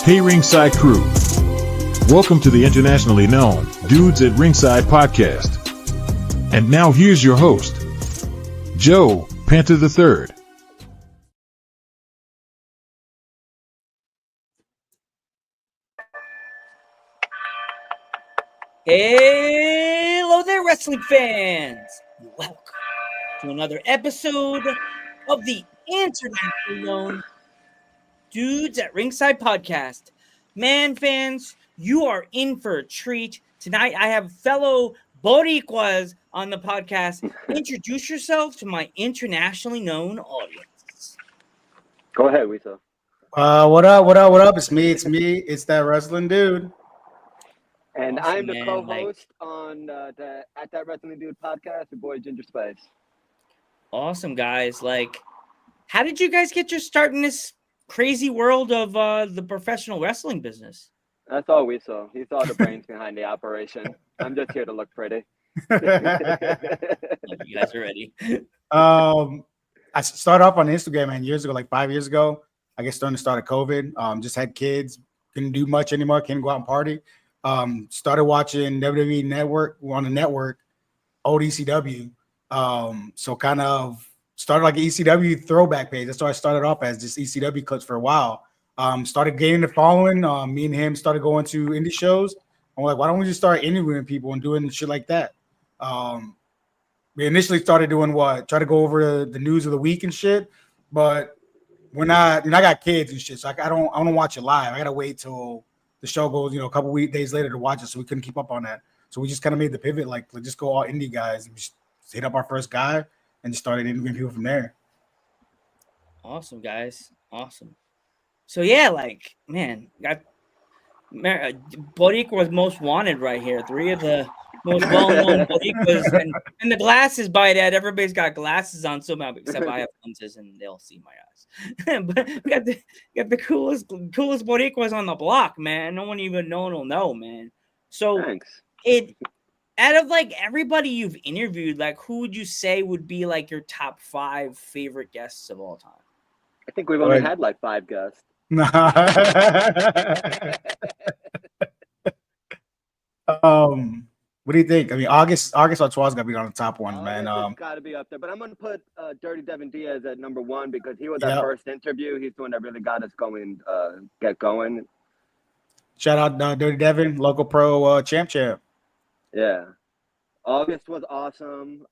Hey Ringside crew, welcome to the internationally known Dudes at Ringside podcast. And now here's your host, Joe, Panther III. Hello there, wrestling fans! Welcome to another episode of the internationally known Dudes at Ringside podcast. Man, fans, you are in for a treat. Tonight, I have fellow Boricuas on the podcast. Introduce yourself to my internationally known audience. Go ahead, Wisa. What up? It's me. It's that wrestling dude. And Awesome, I'm the man. co-host on the At That Wrestling Dude podcast, your boy Ginger Spice. Awesome, guys. How did you guys get your start in this crazy world of the professional wrestling business? That's all we saw. He saw the brains behind the operation. I'm just here to look pretty. Love you guys already. I started off on Instagram, man, years ago, like 5 years ago. I guess during the start of COVID. Just had kids, couldn't do much anymore, couldn't go out and party. Started watching WWE Network on the network, old ECW. So kind of started like an ECW throwback page. That's what I started off as, just ECW clips for a while. Started gaining the following. Me and him started going to indie shows. I'm like, why don't we just start interviewing people and doing shit like that? We initially started doing try to go over the news of the week and shit. But I got kids and shit, so I don't watch it live. I gotta wait till the show goes, a couple days later to watch it. So we couldn't keep up on that. So we just kind of made the pivot, like just go all indie guys and just hit up our first guy and just started interviewing people from there. Awesome, guys. Awesome. So yeah, got Boricua's most wanted right here. Three of the most well-known Boricuas, and the glasses by that. Everybody's got glasses on somehow, except I have lenses and they'll see my eyes. But we got the coolest Boricuas on the block, man. No one will know, man. So Thanks. Out of everybody you've interviewed, who would you say would be your top 5 favorite guests of all time? I think we've only had 5 guests. What do you think? I mean, August Artois got to be on the top one, man. Got to be up there, but I'm gonna put Dirty Devin Diaz at number 1 because he was our first interview. He's the one that really got us going, get going. Shout out Dirty Devin, local pro champ. Yeah. August was awesome.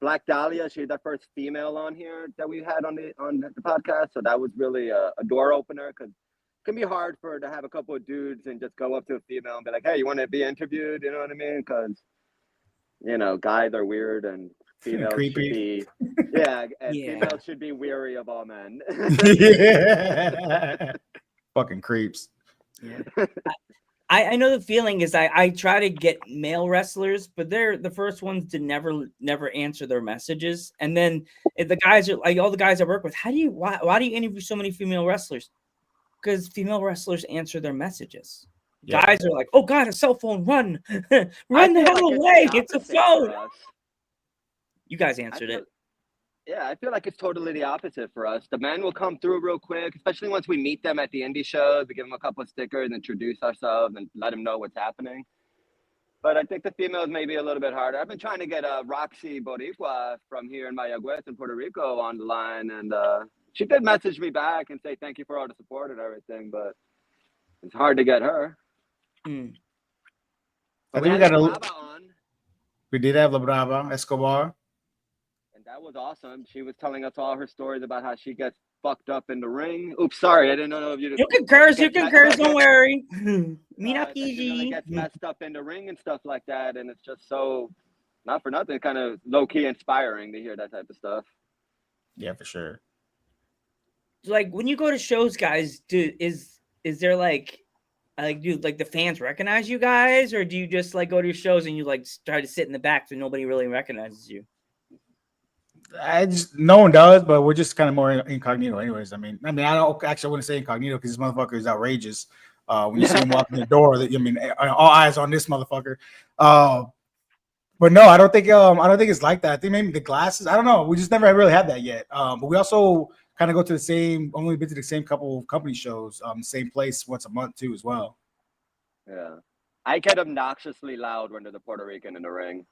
Black Dahlia, she's our first female on here that we had on the podcast, so that was really a door opener because it can be hard to have a couple of dudes and just go up to a female and be like, "Hey, you want to be interviewed?" You know what I mean? Because guys are weird and females creepy. Females should be weary of all men. Yeah. Fucking creeps. Yeah. I know the feeling is I try to get male wrestlers, but they're the first ones to never answer their messages. And then if the guys are all the guys I work with, why do you interview so many female wrestlers? Because female wrestlers answer their messages. Yeah. Guys are like, "Oh God, a cell phone! Run the hell away! It's a phone." You guys answered it. Yeah, I feel like it's totally the opposite for us. The men will come through real quick, especially once we meet them at the indie shows. We give them a couple of stickers, introduce ourselves, and let them know what's happening. But I think the females may be a little bit harder. I've been trying to get Roxy Boricua from here in Mayagüez in Puerto Rico on the line, and she did message me back and say thank you for all the support and everything, but it's hard to get her. I think we did have La Brava Escobar. That was awesome. She was telling us all her stories about how she gets fucked up in the ring. Oops, sorry, I didn't know if you. You can curse. Don't worry. Me not PG. Gets messed up in the ring and stuff like that, and it's just so, not for nothing, kind of low key inspiring to hear that type of stuff. Yeah, for sure. When you go to shows, guys, is there do the fans recognize you guys, or do you just go to your shows and you try to sit in the back so nobody really recognizes you? No one does, but we're just kind of more incognito anyways. I mean, I wouldn't say incognito because this motherfucker is outrageous. When you see him walking the door, all eyes on this motherfucker. But no, I don't think it's like that. I think maybe the glasses. I don't know. We just never really had that yet. But we also kind of go to the same, only been to the same couple of company shows, same place once a month too as well. Yeah. I get obnoxiously loud when there's a Puerto Rican in the ring.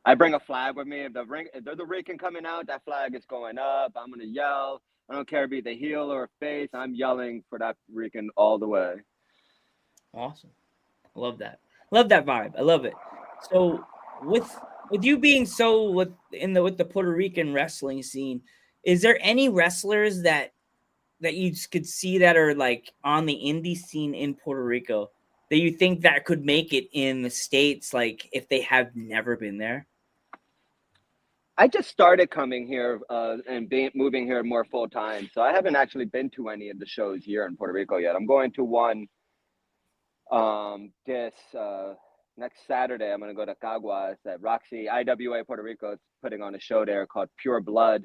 I bring a flag with me. If there's a Rican coming out, that flag is going up. I'm gonna yell. I don't care if it's a heel or a face. I'm yelling for that Rican all the way. Awesome. I love that. Love that vibe. I love it. So with you being so with the Puerto Rican wrestling scene, is there any wrestlers that you could see that are like on the indie scene in Puerto Rico that you think that could make it in the States, like if they have never been there? I just started coming here and moving here more full time, so I haven't actually been to any of the shows here in Puerto Rico yet. I'm going to one this next Saturday. I'm going to go to Caguas at Roxy IWA Puerto Rico. Is putting on a show there called Pure Blood.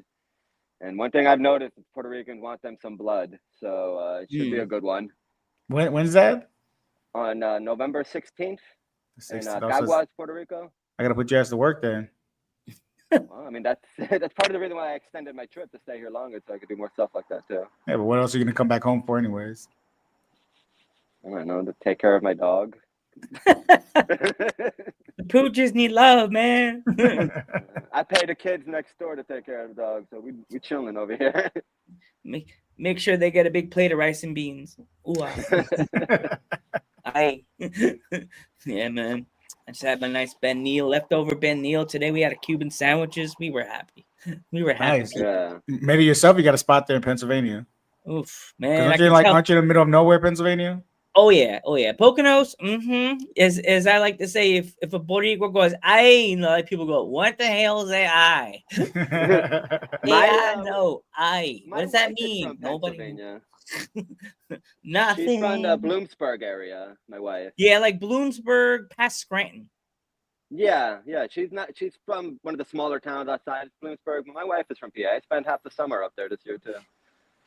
And one thing I've noticed is Puerto Ricans want them some blood, so it should be a good one. When's that? On November 16th in Caguas, Puerto Rico. I gotta put your ass to work then. Well, I mean, that's part of the reason why I extended my trip to stay here longer, so I could do more stuff like that too. Yeah, but what else are you gonna come back home for, anyways? I don't know, to take care of my dog. The pooches need love, man. I pay the kids next door to take care of the dog, so we chilling over here. Make sure they get a big plate of rice and beans. Ooh, yeah, man. I just had my nice Ben Neal, leftover Ben Neal. Today we had a Cuban sandwiches. We were happy. We were happy. Nice. Yeah. Maybe yourself, you got a spot there in Pennsylvania. Oof, man. Aren't you in the middle of nowhere, Pennsylvania? Oh yeah. Poconos. As I like to say, if a Puerto Rico goes, I like people go, what the hell is I? What does that mean? Nobody. Nothing. She's from the Bloomsburg area, my wife. Yeah, like Bloomsburg past Scranton. Yeah. She's from one of the smaller towns outside Bloomsburg. My wife is from PA. I spent half the summer up there this year too.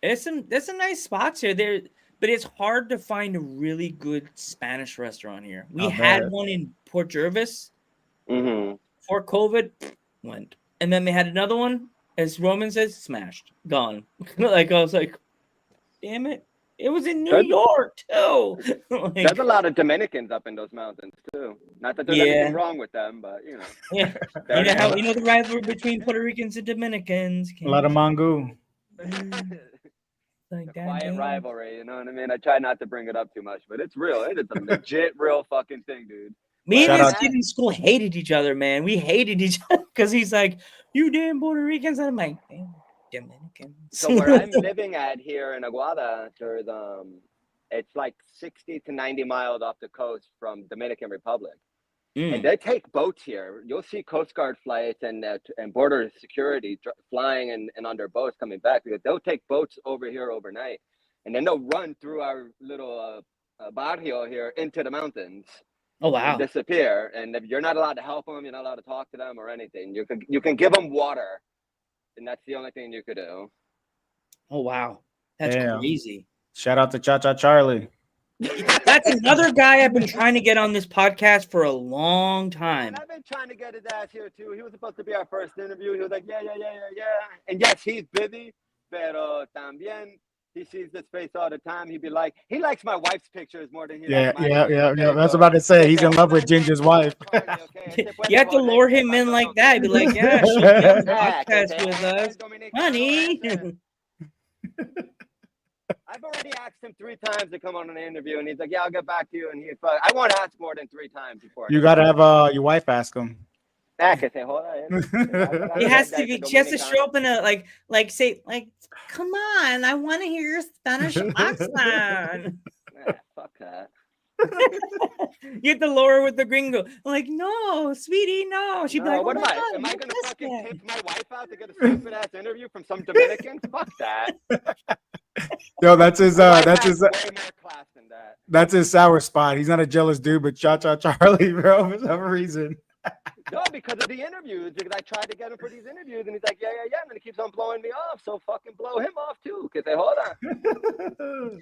There's some nice spots here. But it's hard to find a really good Spanish restaurant here. We had one in Port Jervis before COVID went. And then they had another one, as Roman says, smashed, gone. Like, I was like, damn it. It was in New York, too. Like, there's a lot of Dominicans up in those mountains, too. Not that there's anything wrong with them, but, you know. Yeah. You know the rivalry between Puerto Ricans and Dominicans. A lot of mango. Like that, quiet rivalry, you know what I mean? I try not to bring it up too much, but it's real. It is a legit, real fucking thing, dude. Me and this kid in school hated each other, man. We hated each other because he's like, you damn Puerto Ricans. And I'm like, damn Dominicans. So where I'm living at here in Aguada, there's it's like 60 to 90 miles off the coast from Dominican Republic. And they take boats here. You'll see Coast Guard flights and border security flying and on their boats coming back, because they'll take boats over here overnight, and then they'll run through our little barrio here into the mountains. Oh wow! And disappear. And if you're not allowed to help them, you're not allowed to talk to them or anything. You can give them water, and that's the only thing you could do. Oh wow, that's crazy! Shout out to Cha Cha Charlie. That's another guy I've been trying to get on this podcast for a long time. And I've been trying to get his ass here too. He was supposed to be our first interview. He was like, yeah. And yes, he's busy, pero también he sees this face all the time. He'd be like, he likes my wife's pictures more than he likes mine. Yeah. That's about to say. He's in love with Ginger's wife. You have to lure him in like that. Be like, yeah, she'll be on the podcast with us, honey. I've already asked him 3 times to come on an interview, and he's like, "Yeah, I'll get back to you." And I won't ask more than 3 times before. You gotta have your wife ask him. He has to be. She has to show up in a say, "Come on, I want to hear your Spanish accent." Fuck that. You have to lure her with the gringo. Like, no, sweetie, no. She'd be like, "What am I? Am I gonna fucking take my wife out to get a stupid ass interview from some Dominicans? Fuck that." Yo, that's his way more class than that. That's his sour spot. He's not a jealous dude, but Cha Cha Charlie, bro, for some reason. No, because of the interviews. Because I tried to get him for these interviews, and he's like, yeah, and then he keeps on blowing me off. So fucking blow him off too. Cause hold on.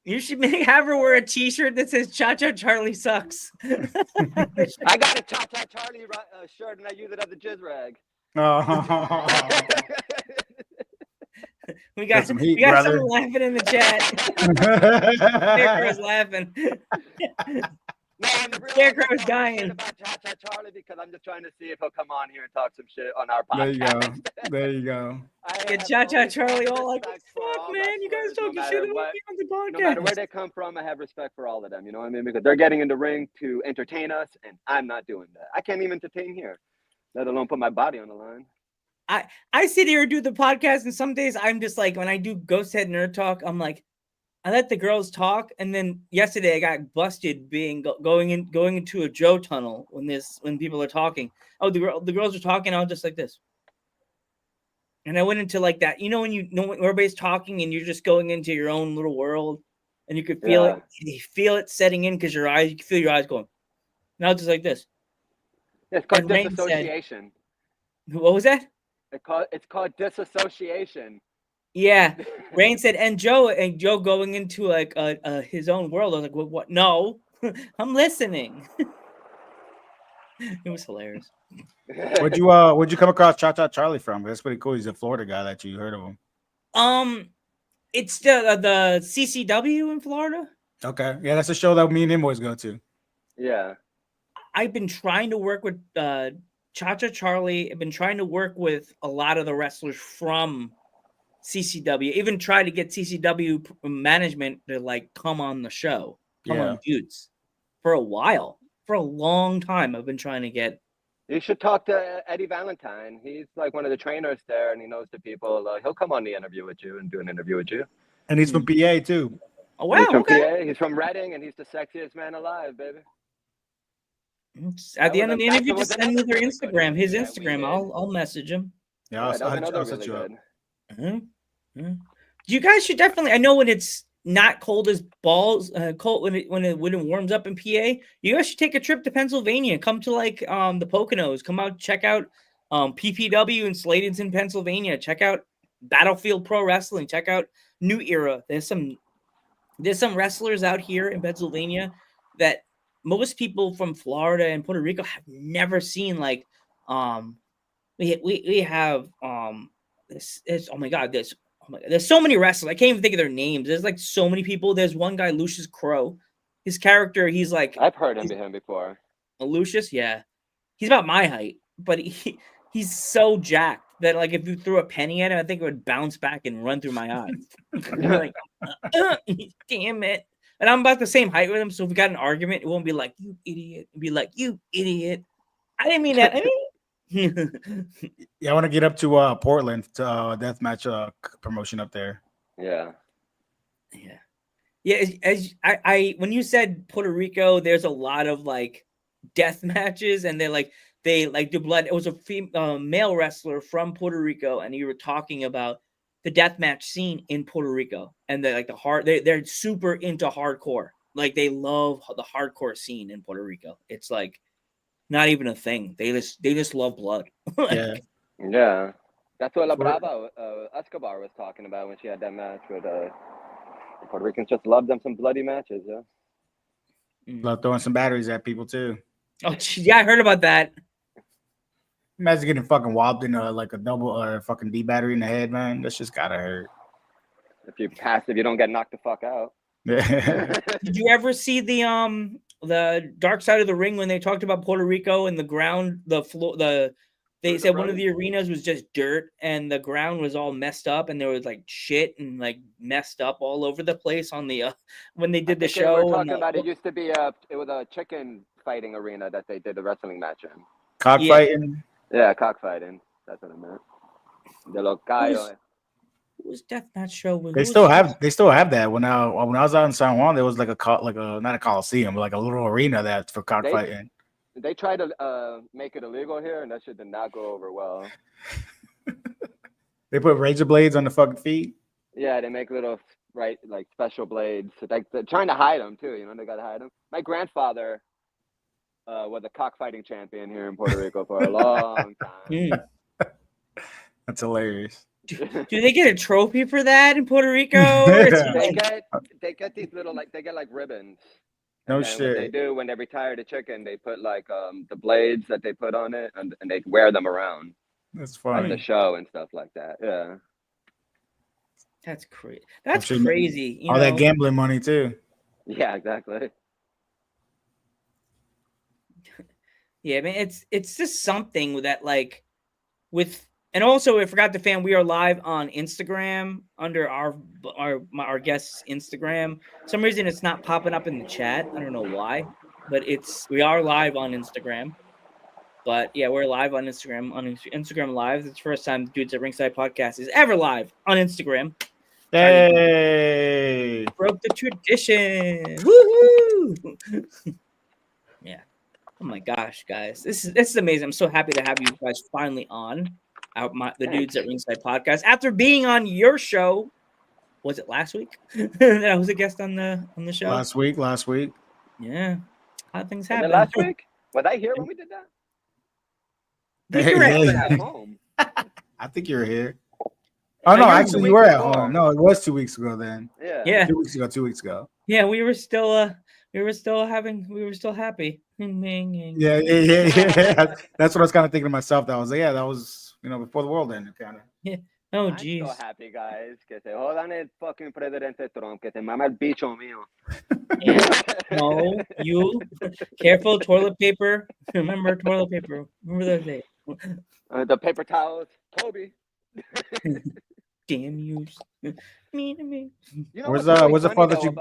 You should have her wear a T-shirt that says "Cha Cha Charlie sucks." I got a Cha Cha Charlie shirt, and I use it as a jizz rag. Oh. We got some heat, we got brother. someone laughing in the chat. Scarecrow's laughing. No, I'm real Scarecrow's talking dying. shit about Cha-Cha Charlie because I'm just trying to see if he'll come on here and talk some shit on our podcast. There you go. There you go. I Get have Cha-Cha always Charlie had all like, respect for fuck, all man, you guys wrestlers, talking no shit matter about what. me on the podcast. No matter where they come from, I have respect for all of them. You know what I mean? Because they're getting in the ring to entertain us, and I'm not doing that. I can't even entertain here, let alone put my body on the line. I sit here and do the podcast, and some days I'm just like, when I do Ghost Head Nerd Talk, I'm like, I let the girls talk, and then yesterday I got busted going into a Joe tunnel when people are talking. Oh, the girls are talking, I was just like this. And I went into like that, you know, when everybody's talking and you're just going into your own little world, and you could feel it, you feel it setting in because you can feel your eyes going. Now it's just like this. It's called And Rain disassociation. What was that? It's called disassociation. Yeah, Rain said, and Joe going into like his own world. I was like, what? No, I'm listening. It was hilarious. Where'd you come across Cha-Cha Charlie from? That's pretty cool. He's a Florida guy that you heard of him. It's the CCW in Florida. Okay, yeah, that's a show that me and him always go to. Yeah, I've been trying to work with Cha-Cha Charlie. I've been trying to work with a lot of the wrestlers from CCW. Even try to get CCW management to like come on the show, come on Dudes, for a while, for a long time. I've been trying to get. you should talk to Eddie Valentine. He's like one of the trainers there, and he knows the people. He'll come on the interview with you and do an interview with you. And he's from PA too. Oh wow, He's from okay. PA. He's from Reading, and he's the sexiest man alive, baby. At the end of the interview, just send me their Instagram. His Instagram. I'll message him. Yeah, I'll set you up. Mm-hmm. You guys should definitely. I know when it's not cold as balls, cold when it warms up in PA. You guys should take a trip to Pennsylvania. Come to like the Poconos. Come out, check out PPW in Sladenton, Pennsylvania. Check out Battlefield Pro Wrestling. Check out New Era. There's some wrestlers out here in Pennsylvania that most people from Florida and Puerto Rico have never seen. Like we have this oh my god, there's so many wrestlers. I can't even think of their names. There's like so many people. There's one guy, Lucius Crow. His character, he's like, I've heard him before. Lucius, yeah. He's about my height, but he's so jacked that like if you threw a penny at him, I think it would bounce back and run through my eyes. Like, damn it. And I'm about the same height with him, so if we got an argument, it won't be like, you idiot. It'd be like, you idiot. I didn't mean that. I mean, yeah, I want to get up to Portland to deathmatch promotion up there. Yeah. As I when you said Puerto Rico, there's a lot of like death matches, and they do blood. It was a male wrestler from Puerto Rico, and you were talking about the death match scene in Puerto Rico, and they're super into hardcore. Like they love the hardcore scene in Puerto Rico. It's like not even a thing. They just love blood. Yeah. That's what La Brava Escobar was talking about when she had that match with Puerto Ricans. Just love them some bloody matches. Yeah. Love throwing some batteries at people too. Oh yeah, I heard about that. Imagine getting fucking whopped in like a double or fucking D battery in the head, man. That's just gotta hurt. If you don't get knocked the fuck out. Did you ever see the Dark Side of the Ring when they talked about Puerto Rico and the ground, the floor, they said one of the arenas was just dirt and the ground was all messed up and there was like shit and like messed up all over the place on the when they did the show. We're talking about it used to be it was a chicken fighting arena that they did a wrestling match in. Cockfighting? Yeah, cockfighting. That's what I meant. De lo Cayo. What was deathmatch show? They still have that. When I was out in San Juan, there was like a not a coliseum, but like a little arena that's for cockfighting. They tried to make it illegal here, and that shit did not go over well. They put razor blades on the fucking feet. Yeah, they make little like special blades. Like they're trying to hide them too. You know, they gotta hide them. My grandfather was a cockfighting champion here in Puerto Rico for a long time. That's hilarious. Do they get a trophy for that in Puerto Rico? They get these little they get like ribbons. No and shit. What they do when they retire the chicken, they put like the blades that they put on it, and they wear them around. That's funny. At the show and stuff like that. Yeah. That's crazy. That's sure crazy. all that gambling money too. Yeah, exactly. Yeah, I mean, it's just something that like with, and also I forgot to fan. We are live on Instagram under our guest's Instagram. For some reason it's not popping up in the chat. I don't know why, but we are live on Instagram. But yeah, we're live on Instagram Instagram Live. It's the first time Dudes at Ringside Podcast is ever live on Instagram. Hey, Broke the tradition. Woohoo! Yeah. Oh my gosh, guys, this is amazing. I'm so happy to have you guys finally on the Dudes at Ringside Podcast after being on your show. Was it last week that I was a guest on the show? Last week. Yeah, how things And happen. then last week, was I here when we did that? Hey. At home. I think you were here. Oh no, actually you were at home. No, it was 2 weeks ago then. Yeah. 2 weeks ago. Yeah, we were still happy. Yeah. That's what I was kind of thinking to myself. That was before the world ended, kind of. Yeah. Oh, I'm geez. so happy, guys. Que se jodan el fucking presidente Trump. Que se mama el bicho mío. Yeah. No, you careful. Toilet paper. Remember toilet paper. Remember those days. The paper towels. Kobe. Damn you. Me. You know Where's the fault that you?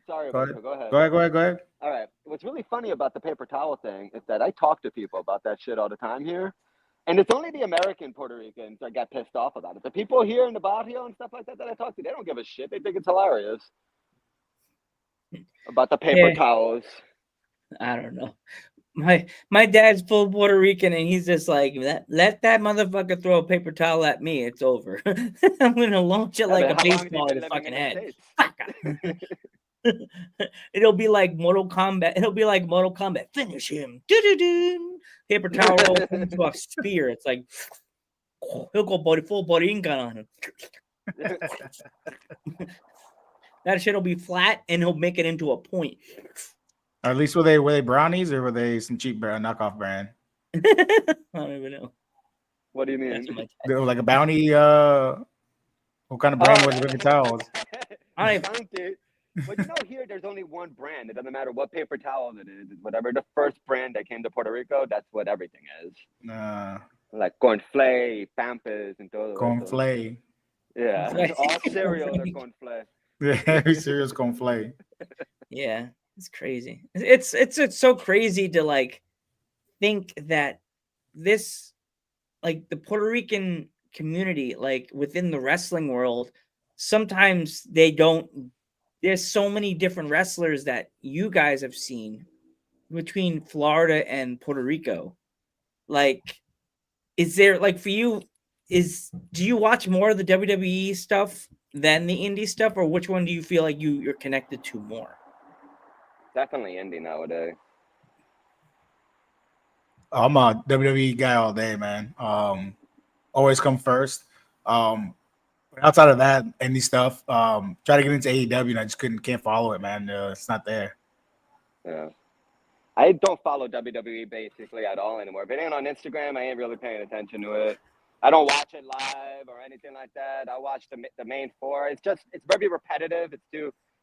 Sorry, Go ahead. Go ahead. Go ahead. All right. What's really funny about the paper towel thing is that I talk to people about that shit all the time here. And it's only the American Puerto Ricans that get pissed off about it. The people here in the barrio and stuff like that I talk to, they don't give a shit. They think it's hilarious about the paper towels. I don't know. My dad's full Puerto Rican, and he's just like, let that motherfucker throw a paper towel at me. It's over. I'm gonna launch it like a baseball at his fucking head. It'll be like Mortal Kombat. Finish him. Do-do-do. Paper towel roll into a spear. It's like he'll go full body ink on him. That shit'll be flat, and he'll make it into a point. Or at least were they brownies or were they some cheap knockoff brand? I don't even know. What do you mean? They were like a bounty. What kind of brand was the paper towels? But here there's only one brand. It doesn't matter what paper towel it is. It's whatever the first brand that came to Puerto Rico, that's what everything is. Like cornflake, Pampers, and todo. Cornflake. Yeah, all cereals are cornflake. Yeah, every cereal's cornflake. Yeah, it's crazy. It's so crazy to like think that this, like the Puerto Rican community, like within the wrestling world, sometimes they don't. There's so many different wrestlers that you guys have seen between Florida and Puerto Rico. Like, is there like for you? Do you watch more of the WWE stuff than the indie stuff, or which one do you feel like you're connected to more? Definitely indie nowadays. I'm a WWE guy all day, man. Always come first. Outside of that, indie stuff, try to get into AEW, and I just can't follow it, man. It's not there. Yeah. I don't follow WWE basically at all anymore. If it ain't on Instagram, I ain't really paying attention to it. I don't watch it live or anything like that. I watch the main four. It's very repetitive. It's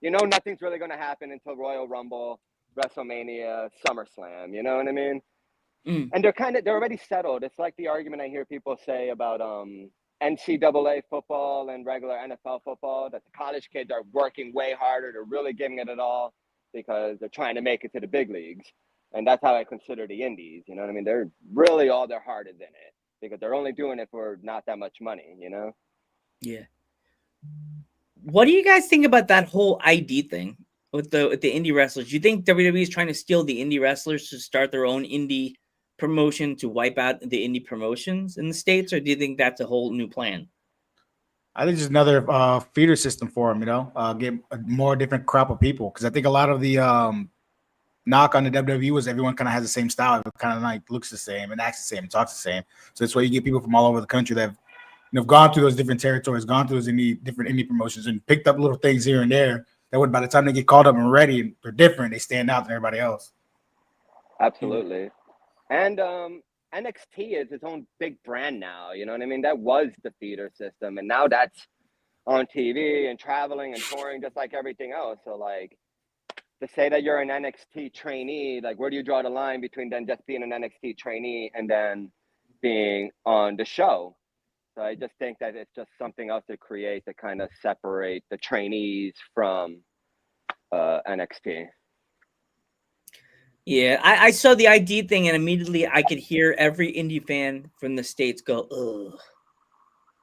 nothing's really going to happen until Royal Rumble, WrestleMania, SummerSlam. You know what I mean? Mm. And they're already settled. It's like the argument I hear people say about NCAA football and regular NFL football, that the college kids are working way harder. They're really giving it all because they're trying to make it to the big leagues. And that's how I consider the indies. You know what I mean? They're really all their heart is in it because they're only doing it for not that much money, Yeah. What do you guys think about that whole ID thing with the indie wrestlers? Do you think WWE is trying to steal the indie wrestlers to start their own indie promotion to wipe out the indie promotions in the States, or do you think that's a whole new plan? I think just another feeder system for them, get a more different crop of people. Because I think a lot of the knock on the WWE was everyone kind of has the same style. It kind of like looks the same and acts the same and talks the same. So that's why you get people from all over the country that have gone through those different territories, gone through those different indie promotions and picked up little things here and there that would, by the time they get called up and ready, they're different. They stand out than everybody else. Absolutely. And NXT is its own big brand now. You know what I mean? That was the feeder system. And now that's on TV and traveling and touring just like everything else. So like to say that you're an NXT trainee, like where do you draw the line between then just being an NXT trainee and then being on the show? So I just think that it's just something else to create to kind of separate the trainees from NXT. Yeah, I saw the ID thing and immediately I could hear every indie fan from the States go, ugh,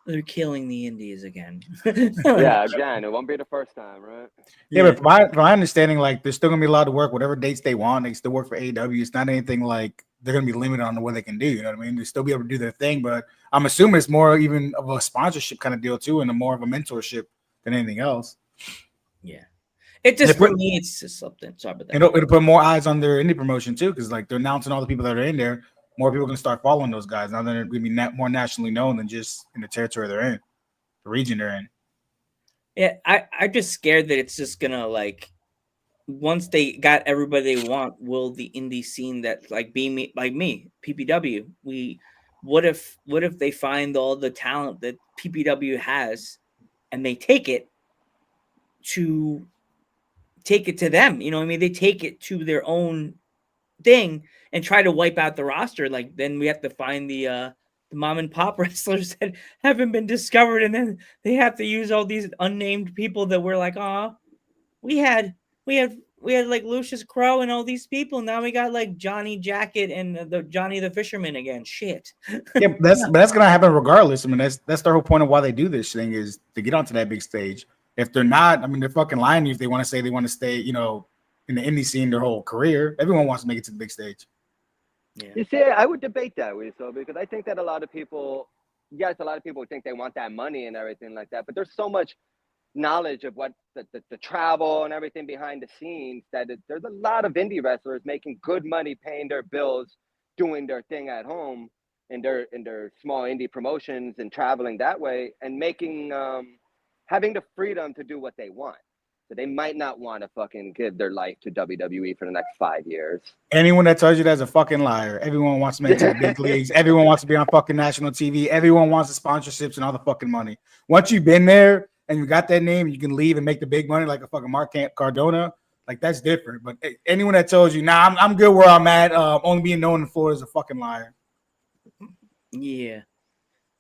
they're killing the indies again. Yeah, again, it won't be the first time, right? Yeah, but from my understanding, like they're still gonna be allowed to work whatever dates they want. They can still work for AEW. It's not anything like they're gonna be limited on what they can do. You know what I mean? They still be able to do their thing, but I'm assuming it's more even of a sponsorship kind of deal too, and a more of a mentorship than anything else. Yeah, it just for me, it's just something. Sorry about that. It'll put more eyes on their indie promotion too, because like they're announcing all the people that are in there. More people are gonna start following those guys. Now they're gonna be more nationally known than just in the territory they're in, the region they're in. Yeah, I'm just scared that it's just gonna like once they got everybody they want, will the indie scene that like me, PPW, what if they find all the talent that PPW has and they take it to them, you know what I mean? They take it to their own thing and try to wipe out the roster. Like then we have to find the mom and pop wrestlers that haven't been discovered, and then they have to use all these unnamed people that we're like, oh, we had like Lucius Crow and all these people. Now we got like Johnny Jacket and the Johnny the Fisherman again. Shit. Yeah, but that's gonna happen regardless. I mean, that's the whole point of why they do this thing is to get onto that big stage. If they're not, I mean, they're fucking lying to you if they want to say they want to stay, you know, in the indie scene their whole career. Everyone wants to make it to the big stage. Yeah. You see, I would debate that with so because I think that a lot of people think they want that money and everything like that, but there's so much knowledge of what the travel and everything behind the scenes that there's a lot of indie wrestlers making good money, paying their bills, doing their thing at home in their small indie promotions and traveling that way and making having the freedom to do what they want. So they might not want to fucking give their life to WWE for the next 5 years. Anyone that tells you that's a fucking liar. Everyone wants to make it to the big leagues. Everyone wants to be on fucking national TV. Everyone wants the sponsorships and all the fucking money. Once you've been there and you got that name, you can leave and make the big money like a fucking Mark Cardona. Like that's different. But anyone that tells you, nah, I'm good where I'm at, only being known in Florida is a fucking liar. Yeah.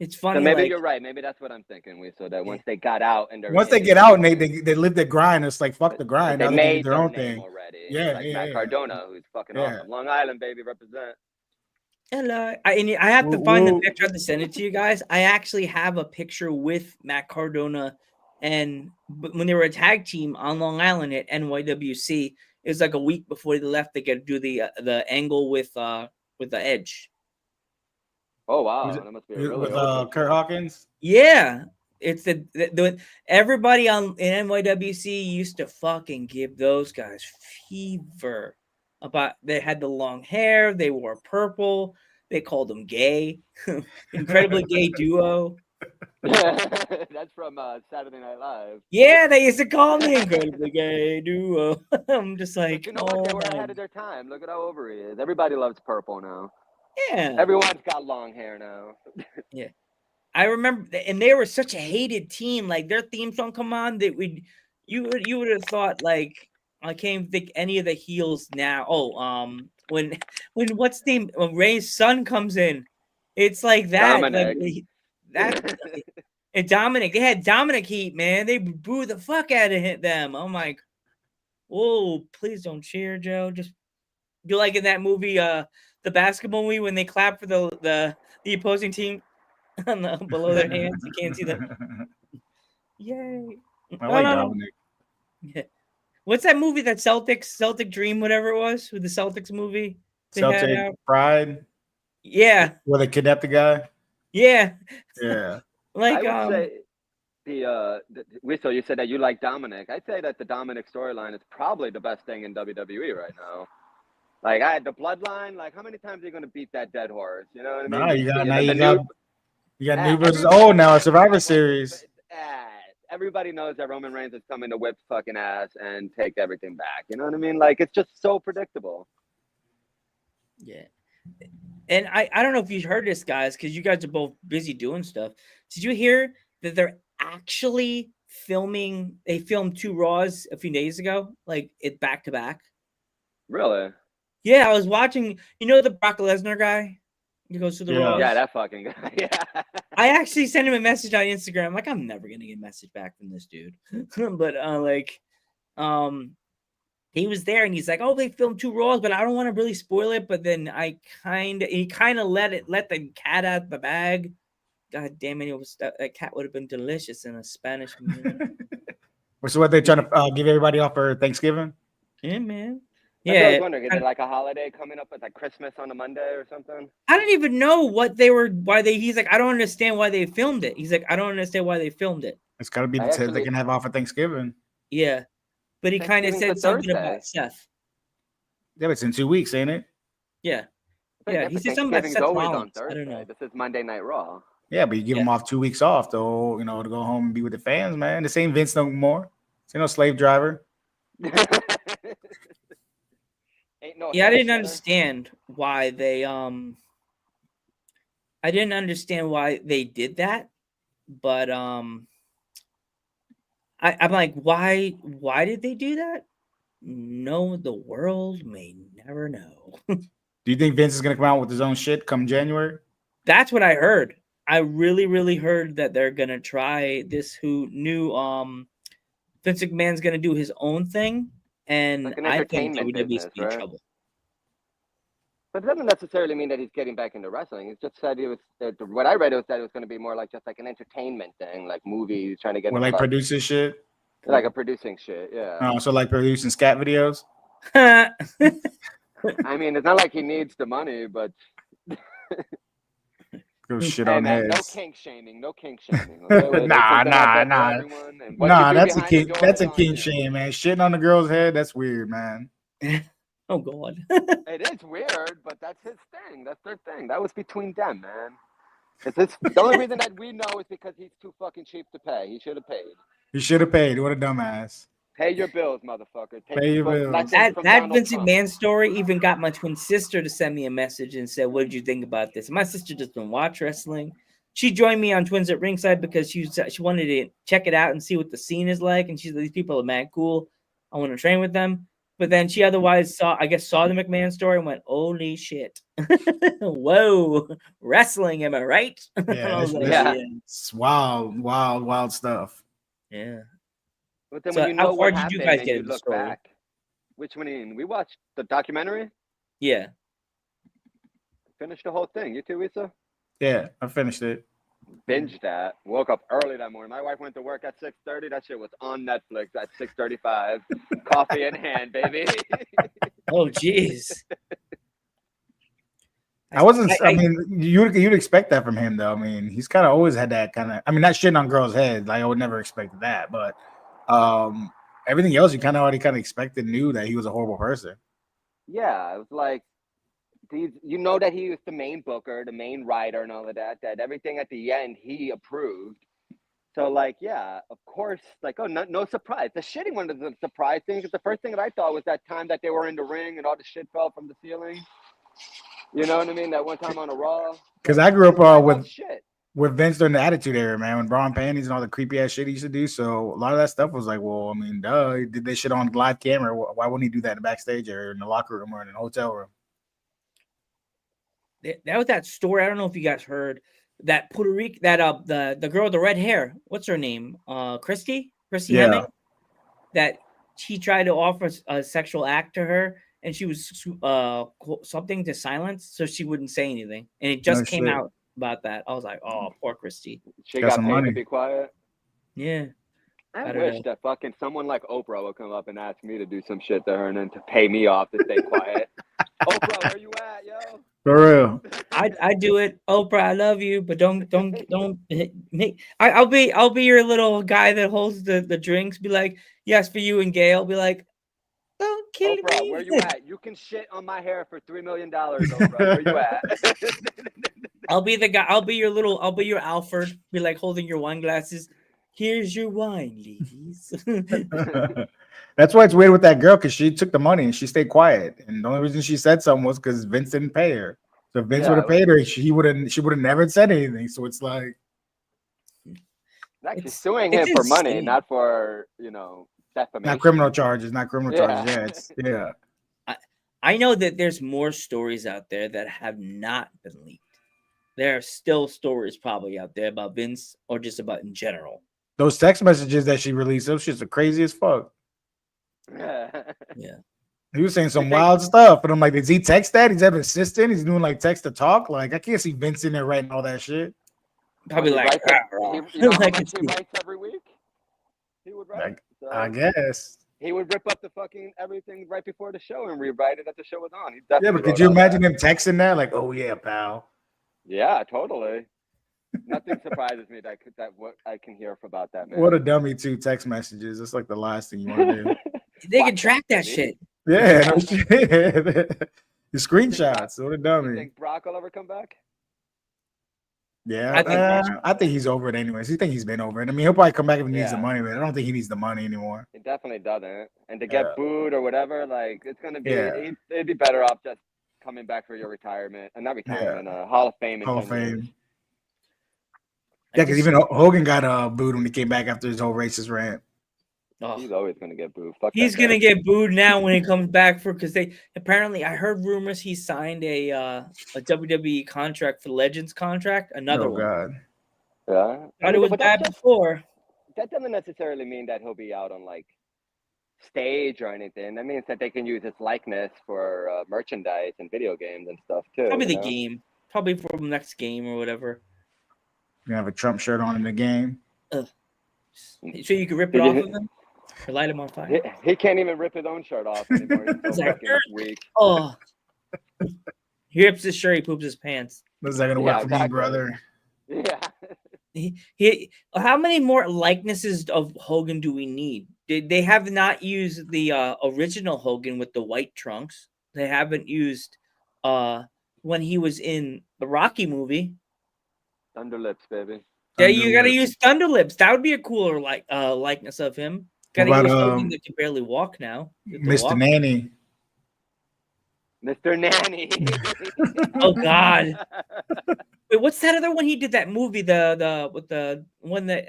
It's funny. So maybe you're right. Maybe that's what I'm thinking. So that once they got out and once they get out and they live their grind, it's like fuck the grind. They made their own thing already. Yeah, like Matt Cardona, who's fucking awesome. Long Island, baby, represent. Hello. I have to find the picture. I have to send it to you guys. I actually have a picture with Matt Cardona, and when they were a tag team on Long Island at NYWC, it was like a week before they left. They got to do the angle with the Edge. Oh wow, that must be a really with Kurt Hawkins. Yeah, it's the everybody in NYWC used to fucking give those guys fever about. They had the long hair, they wore purple, they called them gay, incredibly gay duo. That's from Saturday Night Live. Yeah, they used to call me incredibly gay duo. I'm just like, but you know what? They were ahead of their time. Look at how over he is. Everybody loves purple now. Yeah, everyone's got long hair now. Yeah, I remember, and they were such a hated team. Like their theme song come on, that you would have thought like I can't even think any of the heels now. Oh, when what's the name when Ray's son comes in, it's like that. Dominic. Like that and Dominic. They had Dominic heat, man. They booed the fuck out of them. I'm like, whoa, please don't cheer, Joe. Just you're like in that movie, the basketball movie when they clap for the opposing team below their hands. You can't see them. Yay. I like Dominic. Yeah. What's that movie, that Celtic Dream, whatever it was, with the Celtics movie? Celtic Pride? Yeah. Where they kidnapped the guy? Yeah. Yeah. Like, I would say Whistle, you said that you like Dominic. I'd say that the Dominic storyline is probably the best thing in WWE right now. Like I had the bloodline. Like how many times are you going to beat that dead horse? You know what I mean? No, you got new versus old now. A Survivor Series. Everybody knows that Roman Reigns is coming to whip fucking ass and take everything back. You know what I mean? Like it's just so predictable. Yeah. And I don't know if you heard this, guys, because you guys are both busy doing stuff. Did you hear that they're actually filming. They filmed 2 Raws a few days ago, like it back to back. Really? Yeah, I was watching. You know the Brock Lesnar guy? He goes to the Raws. Yeah, that fucking guy. Yeah. I actually sent him a message on Instagram. I'm like, I'm never gonna get a message back from this dude. But he was there and he's like, oh, they filmed 2 Raws, but I don't want to really spoil it. But then he kind of let the cat out of the bag. God damn it! It was that cat would have been delicious in a Spanish movie. So what they trying to give everybody off for Thanksgiving? Yeah, man. That's what I Yeah, was wondering. Is it like a holiday coming up with like Christmas on a Monday or something? I don't even know what they were. He's like, I don't understand why they filmed it. He's like, I don't understand why they filmed it. It's got to be they can have off for Thanksgiving. Yeah, but he kind of said something about Seth. Yeah, but it's in 2 weeks, ain't it? Yeah, yeah. He said something about Seth Rollins. I don't know. This is Monday Night Raw. Yeah, but you give them off 2 weeks off, though, to go home and be with the fans, man. This ain't Vince no more. This ain't no slave driver. I didn't understand why they I didn't understand why they did that, but I'm like, why did they do that? No, the world may never know. Do you think Vince is gonna come out with his own shit come January? That's what I heard. I really, really heard that they're gonna try this new Vince McMahon's gonna do his own thing, and like I think WWE's in trouble. But it doesn't necessarily mean that he's getting back into wrestling. It's just said what I read was that it was going to be more like just like an entertainment thing, like movies, trying to get. Or like producing shit. Like a producing shit, yeah. Oh, so like producing scat videos. I mean, it's not like he needs the money, but. Go shit on heads. No kink shaming. Okay? Nah. That's a kink. That's a kink shame, man. Shitting on the girl's head. That's weird, man. Oh God. It is weird, but that's his thing. That's their thing. That was between them, man. The only reason that we know is because he's too fucking cheap to pay. He should have paid. He should have paid. What a dumbass. Pay your bills, motherfucker. Pay your bills. That Vince McMahon story even got my twin sister to send me a message and said, what did you think about this? My sister doesn't watch wrestling. She joined me on Twins at Ringside because she wanted to check it out and see what the scene is like. And she's like, these people are mad cool. I want to train with them. But then she otherwise saw the McMahon story and went, holy shit. Whoa, wrestling, am I right? Yeah, it's wild stuff. Yeah. But then when you know what happened and you look back, which one we watched the documentary? Yeah. Finished the whole thing. You too, Issa? Yeah, I finished it. Binged that. Woke up early that morning. My wife went to work at 6:30. That shit was on Netflix at 6:35. Coffee in hand, baby. Oh, jeez. I mean, you'd expect that from him, though. I mean, he's kind of always had that kind of. I mean, not shitting on girls' heads. Like I would never expect that, but everything else you already expected, knew that he was a horrible person. Yeah, it was like. You know that he was the main booker, the main writer, and all of that. That everything at the end he approved. So, like, yeah, of course, like, oh, no surprise. The shitting one was a surprise thing because the first thing that I thought was that time that they were in the ring and all the shit fell from the ceiling. You know what I mean? That one time on a Raw. Because I grew up with Vince during the Attitude Era, man, when bra and panties and all the creepy ass shit he used to do. So a lot of that stuff was like, well, I mean, duh, he did this shit on live camera. Why wouldn't he do that in the backstage or in the locker room or in a hotel room? That was that story. I don't know if you guys heard that Puerto Rican, that the girl with the red hair. What's her name? Christy Hemming. That he tried to offer a sexual act to her, and she was something to silence, so she wouldn't say anything. And it just came out about that. I was like, oh, poor Christy. She got paid to be quiet. Yeah. I wish that fucking someone like Oprah would come up and ask me to do some shit to her and then to pay me off to stay quiet. Oprah, where you at, yo? For real. I do it. Oprah, I love you, but don't make. I'll be your little guy that holds the drinks. Be like, yes, for you and Gail. Be like, don't kill Oprah, me. Where you at? You can shit on my hair for $3 million, Oprah. Where you at? I'll be the guy. I'll be your Alfred. Be like holding your wine glasses. Here's your wine, ladies. That's why it's weird with that girl, because she took the money and she stayed quiet. And the only reason she said something was because Vince didn't pay her. So if Vince would have paid her, she would have never said anything. So it's like, Actually suing him for money, not for, defamation. Not criminal charges. Charges. Yeah. I know that there's more stories out there that have not been leaked. There are still stories probably out there about Vince or just about in general. Those text messages that she released, those shits are crazy as fuck. Yeah. He was saying some wild stuff, but I'm like, does he text that? He's having an assistant. He's doing like text to talk. Like, I can't see Vince in there writing all that shit. Probably like, how much he writes every week? He would write. I guess. He would rip up the fucking everything right before the show and rewrite it that the show was on. Yeah, but could you imagine him texting that? Like, oh yeah, pal. Yeah, totally. Nothing surprises me that what I can hear about that man. What a dummy, too. Text messages. It's like the last thing you want to do. They can track that shit. Yeah, no shit. The screenshots. What a dummy. You think Brock will ever come back? Yeah, I think he's over it anyways. He think he's been over it. I mean, he'll probably come back if he needs the money, but I don't think he needs the money anymore. He definitely doesn't. And to get booed or whatever, like, it's going to be, it'd be better off just coming back for your retirement. And not retirement, Hall of Fame. Hall of Fame. Yeah, because even Hogan got booed when he came back after his whole racist rant. Oh. He's always going to get booed. He's going to get booed now when he comes back because they apparently I heard rumors he signed a WWE contract for Legends contract. Another one. God. Yeah. Thought it was bad before. That doesn't necessarily mean that he'll be out on like stage or anything. That means that they can use his likeness for merchandise and video games and stuff too. Probably the game. Probably for the next game or whatever. You have a Trump shirt on in the game. So you can rip it off of him? Or light him on fire? He can't even rip his own shirt off anymore. He's so fucking weak. Oh. He rips his shirt, he poops his pants. What's that going to work for me, brother? Yeah. He how many more likenesses of Hogan do we need? They have not used the original Hogan with the white trunks. They haven't used when he was in the Rocky movie. Thunderlips, baby. Yeah, you gotta use Thunderlips. That would be a cooler likeness of him. Gotta use Hogan that can barely walk now. Mr. Nanny. Mr. Nanny. Oh God. Wait, what's that other one he did that movie? The with the one that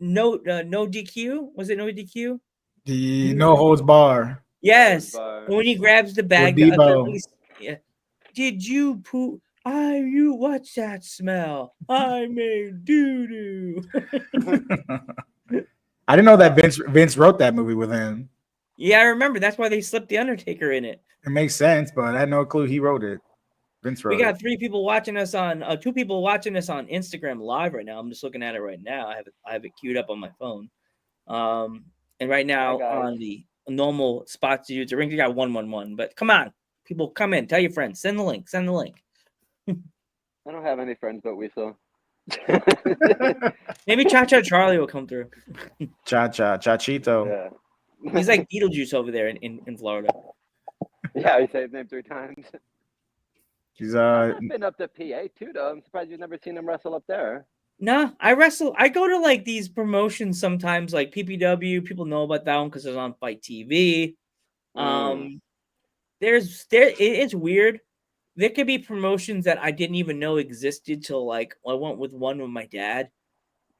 no DQ? Was it no DQ? The No Holds Bar. Yes. When he grabs the bag. Yeah. Did you poop? You what's that smell? I made doo-doo. I didn't know that Vince wrote that movie with him. Yeah, I remember. That's why they slipped the Undertaker in it. It makes sense, but I had no clue he wrote it. Vince wrote it. We got 3 people watching us on 2 people watching us on Instagram Live right now. I'm just looking at it right now. I have it queued up on my phone. And right now on the normal spots to use the ring, you got 111. But come on, people, come in. Tell your friends. Send the link. I don't have any friends but Weasel. Maybe Cha Cha Charlie will come through. Chachito. Yeah. He's like Beetlejuice over there in Florida. Yeah, he said his name 3 times. He's I've been up to PA too, though. I'm surprised you've never seen him wrestle up there. Nah, I wrestle. I go to like these promotions sometimes, like PPW. People know about that one because it's on Fight TV. It's weird. There could be promotions that I didn't even know existed till like I went with one with my dad,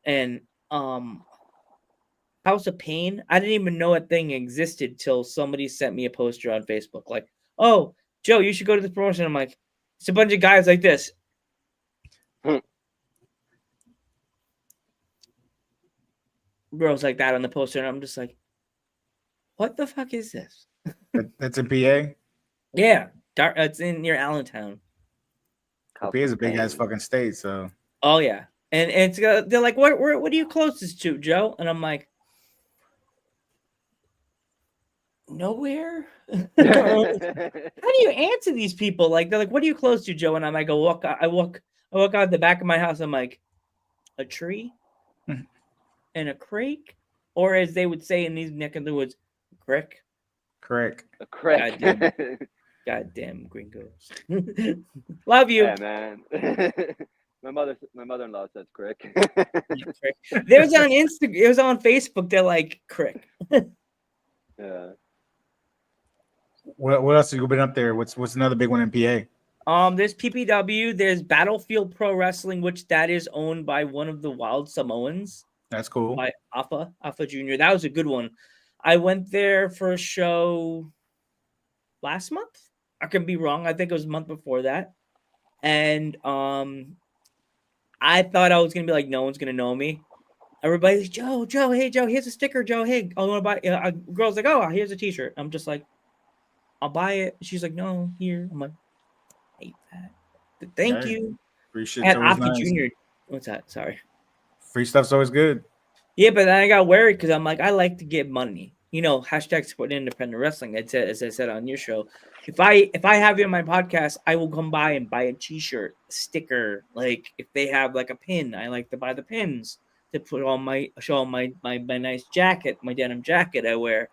and House of Pain. I didn't even know a thing existed till somebody sent me a poster on Facebook. Like, oh, Joe, you should go to this promotion. I'm like, it's a bunch of guys like this. Girls like that on the poster, and I'm just like, what the fuck is this? That's in PA? Yeah. It's in near Allentown. PA is a big ass fucking state, so. Oh yeah, and it's they're like, what are you closest to, Joe? And I'm like, nowhere. How do you answer these people? Like they're like, what are you close to, Joe? And I'm like, I walk out the back of my house. I'm like, a tree and a creek, or as they would say in these neck of the woods, crick. Crick. A crick. Goddamn gringos. Love you. Yeah, man. my mother-in-law says crick. There was on Instagram, it was on Facebook, they're like crick. Yeah. What else have you been up there? What's another big one in PA? There's PPW. There's Battlefield Pro Wrestling, which that is owned by one of the Wild Samoans. That's cool. By Alpha Junior. That was a good one. I went there for a show last month. I could be wrong. I think it was a month before that. And I thought I was gonna be like, no one's gonna know me. Everybody's Joe, hey Joe, here's a sticker, Joe. Hey, I want to buy. A girl's like, oh, here's a T-shirt. I'm just like, I'll buy it. She's like, no, here. I'm like, I hate that. But thank you. Free shit's At always Alpha nice. Junior. What's that? Sorry. Free stuff's always good. Yeah, but then I got worried because I'm like, I like to get money. You know, hashtag support independent wrestling. As I said on your show, if I have you on my podcast, I will come by and buy a T-shirt, a sticker. Like if they have like a pin, I like to buy the pins to put on my nice jacket, my denim jacket I wear.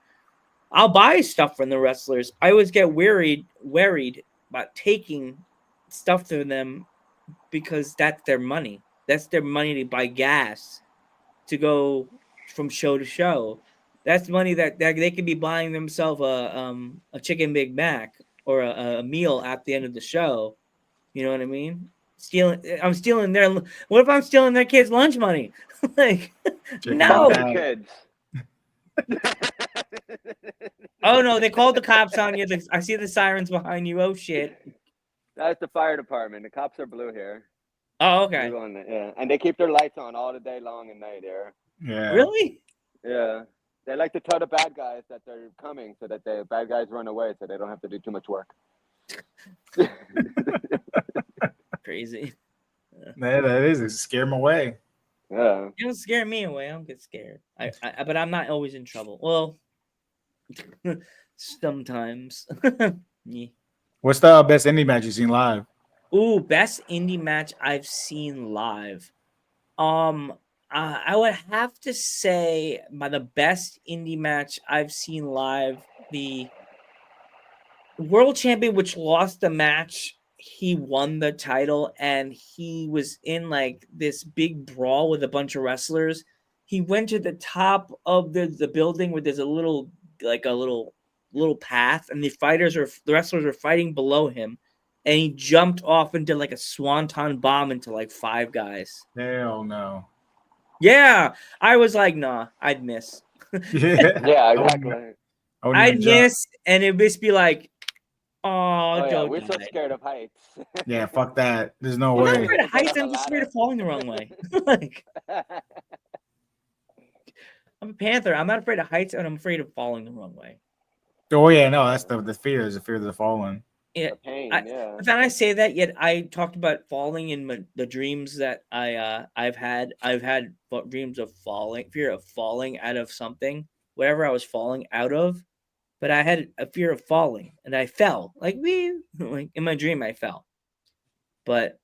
I'll buy stuff from the wrestlers. I always get worried about taking stuff to them because that's their money. That's their money to buy gas to go from show to show. That's money that they could be buying themselves a chicken Big Mac or a meal at the end of the show. You know what I mean? I'm stealing their. What if I'm stealing their kids' lunch money? Like, Chicken no. Big Mac. Kids. Oh no, they called the cops on you. I see the sirens behind you. Oh shit. That's the fire department. The cops are blue here. Oh okay. Yeah, and they keep their lights on all the day long and night here. Yeah. Really? Yeah. They like to tell the bad guys that they're coming so that the bad guys run away so they don't have to do too much work. Crazy. Yeah, that is. It scare them away. Yeah. You don't scare me away. I don't get scared. But I'm not always in trouble. Well, sometimes. Yeah. What's the best indie match you've seen live? Ooh, best indie match I've seen live. I would have to say by the best indie match I've seen live, the world champion, which lost the match, he won the title, and he was in like this big brawl with a bunch of wrestlers. He went to the top of the building where there's a little path, and the wrestlers were fighting below him, and he jumped off and did like a swanton bomb into like 5 guys. Hell no. Yeah, I was like, nah, I'd miss. Yeah, exactly. I'd miss, and it'd just be like, oh Yeah, don't we're so die. scared of heights. Yeah, fuck that. There's no I'm not way. afraid of heights. I'm just afraid of falling the wrong way. Like, I'm a Panther. I'm not afraid of heights, and I'm afraid of falling the wrong way. Oh yeah, no, that's the fear. Is the fear of the falling. Yeah. The pain, yeah. But then I say that, yet I talked about falling in the dreams that I've had. I've had dreams of falling, fear of falling out of something, whatever I was falling out of. But I had a fear of falling, and I fell. Like in my dream, I fell. But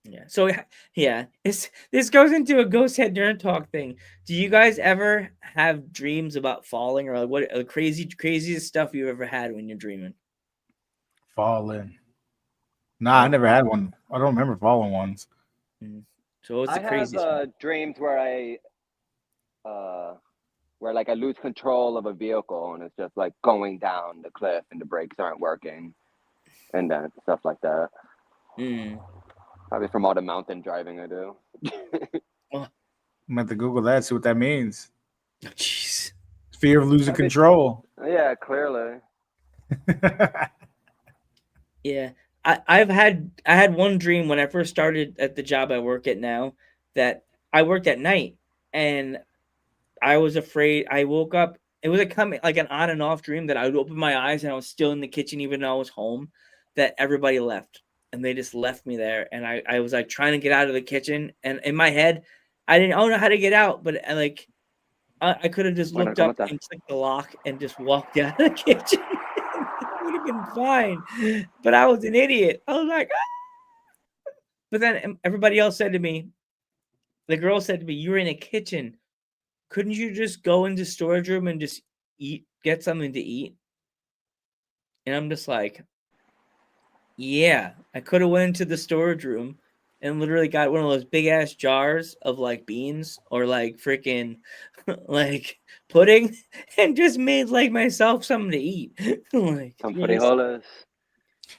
yeah, so yeah, this goes into a ghost head nerd talk thing. Do you guys ever have dreams about falling, or like what the craziest stuff you ever had when you're dreaming? Falling. Nah, I never had one. I don't remember falling ones. So what's the craziest? I have dreams where I lose control of a vehicle and it's just like going down the cliff and the brakes aren't working, and then stuff like that. Probably from all the mountain driving I do. I'm going to Google that, see what that means. Jeez. Fear of losing control. Yeah, clearly. Yeah, I had one dream when I first started at the job I work at now, that I worked at night, and I was afraid. I woke up. It was like an on and off dream that I would open my eyes and I was still in the kitchen even though I was home, that everybody left and they just left me there, and I was like trying to get out of the kitchen, and in my head I didn't know how to get out, but I could have just looked up and clicked the lock and just walked out of the kitchen. It would have been fine, but I was an idiot. I was like, ah! But then everybody else said to me, the girl said to me, "You're in a kitchen. Couldn't you just go into storage room and just get something to eat?" And I'm just like, yeah, I could have went into the storage room and literally got one of those big ass jars of like beans or like freaking like pudding and just made like myself something to eat. Like Some frijoles.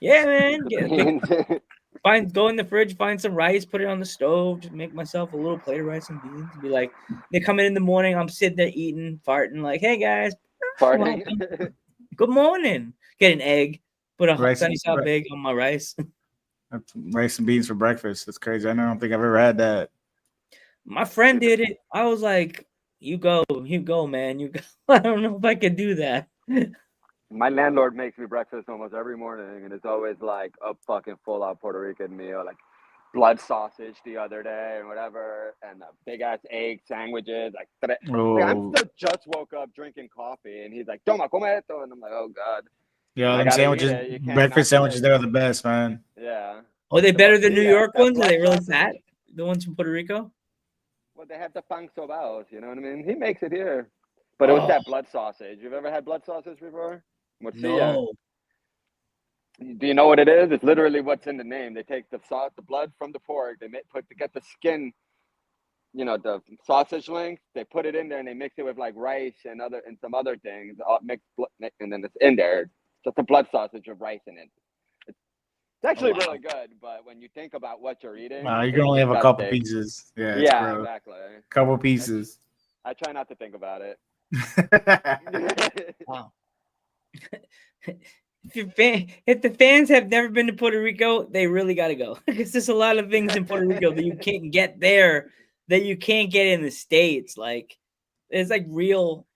Yeah, man. Beans. Go in the fridge, find some rice, put it on the stove, just make myself a little plate of rice and beans. Be like, they come in the morning, I'm sitting there eating, farting, like, hey guys, Farting. good morning. Get an egg, put a Rice, sunny side egg on my rice. rice and beans for breakfast. That's crazy. I don't think I've ever had that. My friend did it. I was like, you go, man. You go. I don't know if I could do that. My landlord makes me breakfast almost every morning, and it's always like a fucking full-out Puerto Rican meal, like blood sausage the other day and whatever, and big ass egg sandwiches. Like I'm still just woke up drinking coffee, and he's like, "Toma, come esto," and I'm like, "Oh God." Yeah, I them gotta sandwiches, eat it. You can't breakfast not sandwiches, eat they're it. the best, man. Yeah. Are they The better than New morcilla, York that ones? Are blood they really sausage. fat? The ones from Puerto Rico? Well, they have the pan sobaos, you know what I mean? He makes it here. But it was Oh, that blood sausage. You've ever had blood sausage before? Morcilla. no. Do you know what it is? It's literally what's in the name. They take the blood from the pork. They get the skin, the sausage links. They put it in there and they mix it with like rice and some other things. All mixed, and then it's in there. Just a blood sausage with rice in it. It's actually really good, but when you think about what you're eating, You can it's only have a couple disgusting. pieces. Yeah, it's Yeah, gross. exactly. Couple pieces. I try not to think about it. Wow. If the fans have never been to Puerto Rico, they really got to go because there's a lot of things in Puerto Rico that you can't get there that you can't get in the States. Like it's like real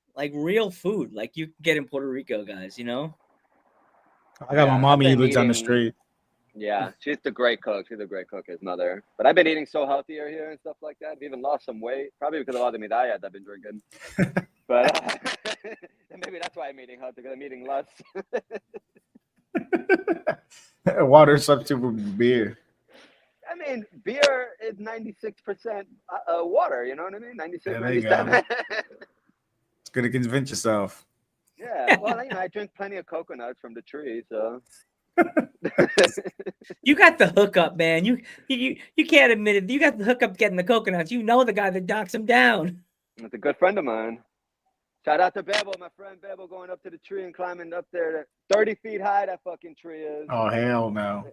food, like you can get in Puerto Rico, guys. You know. I got my I've mommy who been lives on the eating- street. Yeah, she's a great cook. She's a great cook, his mother. But I've been eating so healthier here and stuff like that. I've even lost some weight, probably because of all the medallas I've been drinking. But maybe that's why I'm eating healthy, because I'm eating less. Water substitute for beer. I mean, beer is 96% water, you know what I mean? 96, Yeah, there you 97. It's good to convince yourself. Yeah, well, I drink plenty of coconuts from the tree, so. You got the hookup, man. You can't admit it. You got the hookup getting the coconuts. You know the guy that knocks them down. That's a good friend of mine. Shout out to Bebo, my friend Bebo, going up to the tree and climbing up there. 30 feet high, that fucking tree is. Oh, hell no.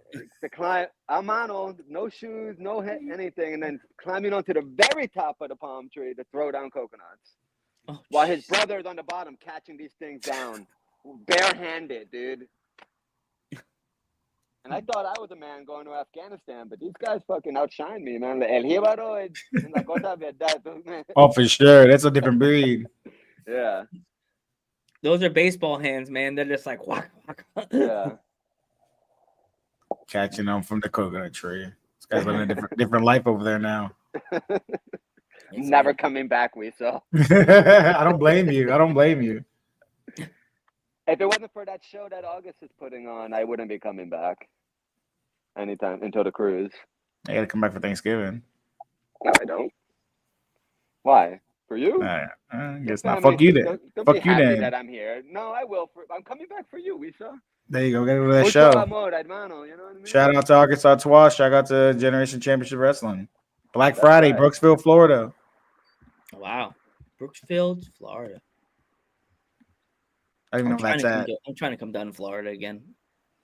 The climb, I'm on, no shoes, no anything, and then climbing onto the very top of the palm tree to throw down coconuts. Oh, while his brother's on the bottom catching these things down, barehanded, dude. And I thought I was a man going to Afghanistan, but these guys fucking outshine me, man. El jíbaro es una cosa verdad. Oh, for sure. That's a different breed. Yeah. Those are baseball hands, man. They're just like whack, whack. Yeah. Catching them from the coconut tree. This guy's living a different life over there now. Never coming back, we saw. I don't blame you. I don't blame you. If it wasn't for that show that August is putting on, I wouldn't be coming back anytime until the cruise. I gotta come back for Thanksgiving. No, I don't. Why? For you? I guess Yeah, not. Fuck you then. Don't Fuck be you happy then. that I'm here. No, I will. I'm coming back for you, Wisa. There you go. Gotta go to that Mucho show. amor, hermano, you know what I mean? Shout out to Arkansas Twa. Shout out to Generation Championship Wrestling. Black Friday, right. Brooksville, Florida. Wow. Brooksfield, Florida. I don't even know where that's at. I'm trying to come down to Florida again.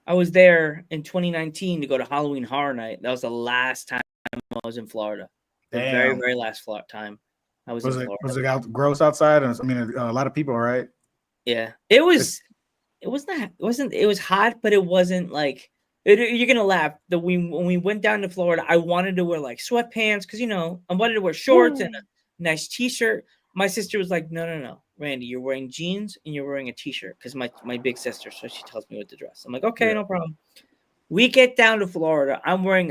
I was there in 2019 to go to Halloween Horror Night. That was the last time I was in Florida. The Damn. very, very last time I was in Florida. Was it gross outside? I mean, a lot of people, right? Yeah. It was hot, but it wasn't like you're gonna laugh. When we went down to Florida, I wanted to wear like sweatpants because I wanted to wear shorts and a nice t-shirt. My sister was like, no, Randy, you're wearing jeans and you're wearing a t-shirt because my big sister, so she tells me what to dress. I'm like, okay, no problem. We get down to Florida. I'm wearing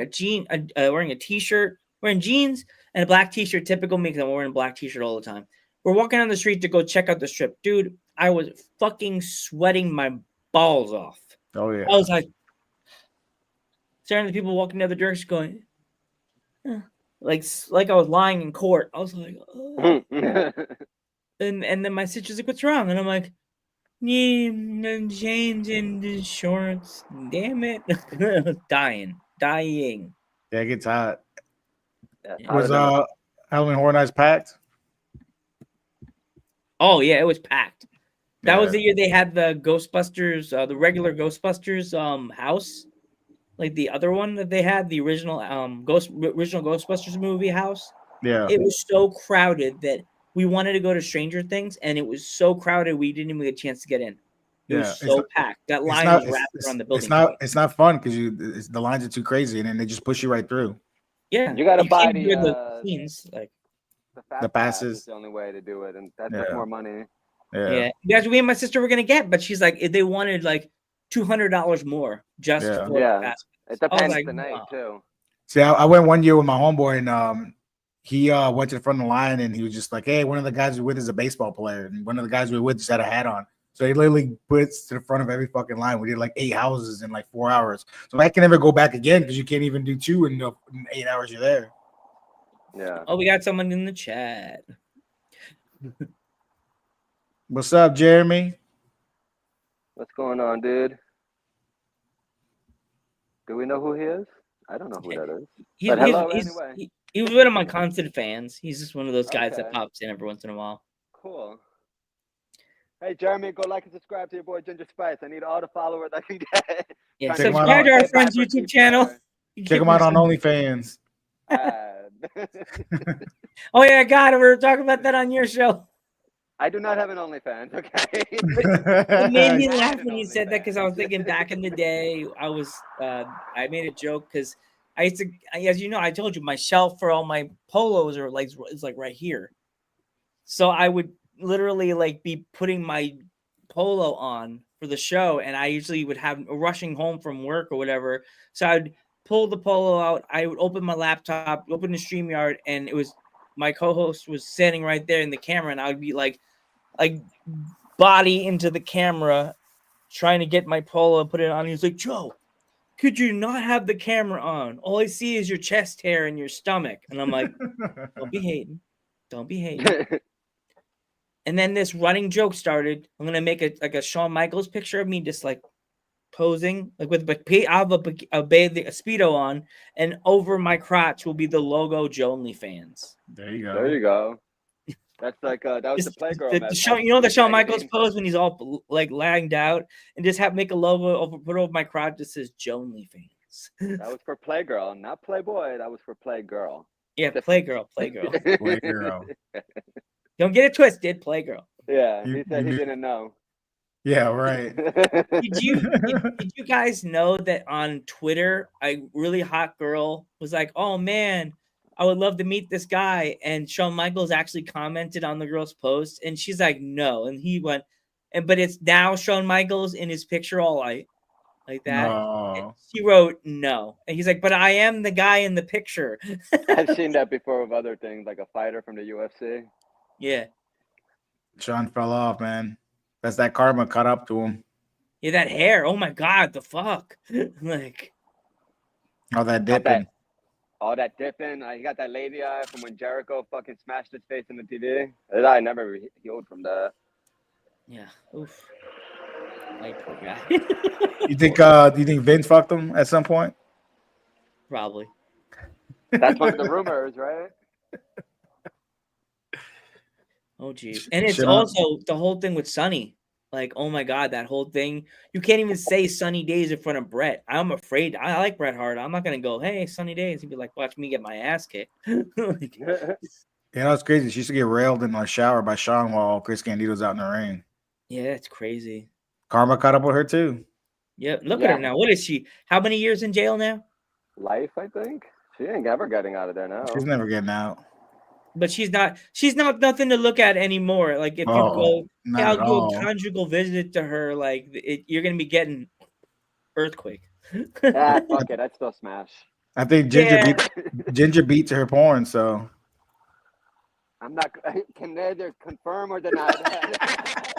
wearing a t-shirt, wearing jeans and a black t-shirt. Typical me because I'm wearing a black t-shirt all the time. We're walking down the street to go check out the strip, dude. I was fucking sweating my balls off. Oh yeah. I was like, staring at the people walking the other direction, going, like I was lying in court. I was like, oh. and then my sister's like, what's wrong? And I'm like, yeah, I'm changing the shorts. Damn it. dying. Yeah, it gets hot. Yeah, Was Halloween Horror Nights packed? Oh yeah, it was packed. That was the year they had the Ghostbusters, the regular Ghostbusters house, like the other one that they had, the original original Ghostbusters movie house. Yeah. It was so crowded that we wanted to go to Stranger Things, and it was so crowded we didn't even get a chance to get in. It was so packed. That line was wrapped around the building. It's not fun because the lines are too crazy, and then they just push you right through. Yeah, you gotta buy the scenes, like the passes. Is the only way to do it, and that's with more money. Yeah. That's what me and my sister were gonna get, but she's like, they wanted like $200 more just for the pass. It depends the night too. See, I went one year with my homeboy, and he went to the front of the line, and he was just like, "Hey, one of the guys we're with is a baseball player, and one of the guys we're with just had a hat on." So he literally puts to the front of every fucking line. We did like 8 houses in like 4 hours. So I can never go back again because you can't even do 2 in 8 hours you're there. Yeah. Oh, we got someone in the chat. What's up, Jeremy? What's going on, dude? Do we know who he is? I don't know who that is. But hello, anyway. He was one of my constant fans. He's just one of those guys that pops in every once in a while. Cool. Hey, Jeremy, go like and subscribe to your boy Ginger Spice. I need all the followers I can get. Yeah, subscribe to our friend's YouTube channel. Check him out on OnlyFans. Oh, yeah, God, we were talking about that on your show. I do not have an OnlyFans, okay? It made me laugh when you said that because I was thinking back in the day, I made a joke because I used to, as you know, I told you my shelf for all my polos are like, it's like right here. So I would literally like be putting my polo on for the show, and I usually would have rushing home from work or whatever. So I'd pull the polo out. I would open my laptop, open the StreamYard, and it was my co-host was standing right there in the camera, and I would be like body into the camera, trying to get my polo and put it on. He's like, "Joe, could you not have the camera on? All I see is your chest hair and your stomach." And I'm like, "Don't be hating, don't be hating." And then this running joke started. I'm gonna make a Shawn Michaels picture of me just like posing, like with I have a Speedo on, and over my crotch will be the logo Joe OnlyFans. There you go. There you go. That's like that was the Playgirl. You know the Shawn Michaels pose when he's all like lagged out, and just make a logo put over my crotch that says Joe OnlyFans. That was for Playgirl, not Playboy. That was for Playgirl. Yeah, Playgirl. Playgirl. Don't get it twisted, Playgirl. Yeah, he said he didn't know. Yeah, right. Did you guys know that on Twitter, a really hot girl was like, "Oh man, I would love to meet this guy," and Shawn Michaels actually commented on the girl's post, and she's like, "No," and he went, but it's now Shawn Michaels in his picture all like that. No. She wrote no, and he's like, "But I am the guy in the picture." I've seen that before with other things, like a fighter from the UFC. Yeah. Sean fell off, man. That's that karma caught up to him. Yeah, that hair. Oh my God, the fuck. Like all that dipping. All that dipping. He got that lady eye from when Jericho fucking smashed his face in the TV. His eye never healed from that. Yeah. Oof. Like, poor guy. You think Vince fucked him at some point? Probably. That's one of the rumors, right? Oh geez, and it's also the whole thing with Sunny. Like, oh my God, that whole thing. You can't even say Sunny Days in front of Bret. I'm afraid. I like Bret Hart. I'm not gonna go, "Hey, Sunny Days." He'd be like, "Watch me get my ass kicked." Like, yeah, it's crazy. She used to get railed in the shower by Sean while Chris Candido's out in the ring. Yeah, it's crazy. Karma caught up with her too. Yeah, look at her now. What is she? How many years in jail now? Life, I think. She ain't ever getting out of there now. She's never getting out. But she's not nothing to look at anymore. Like if you go, hey, I'll do a conjugal visit to her, like you're gonna be getting earthquake. Fuck it, I'd still smash. I think Ginger beat to her porn, so I'm not. Can neither confirm or deny that.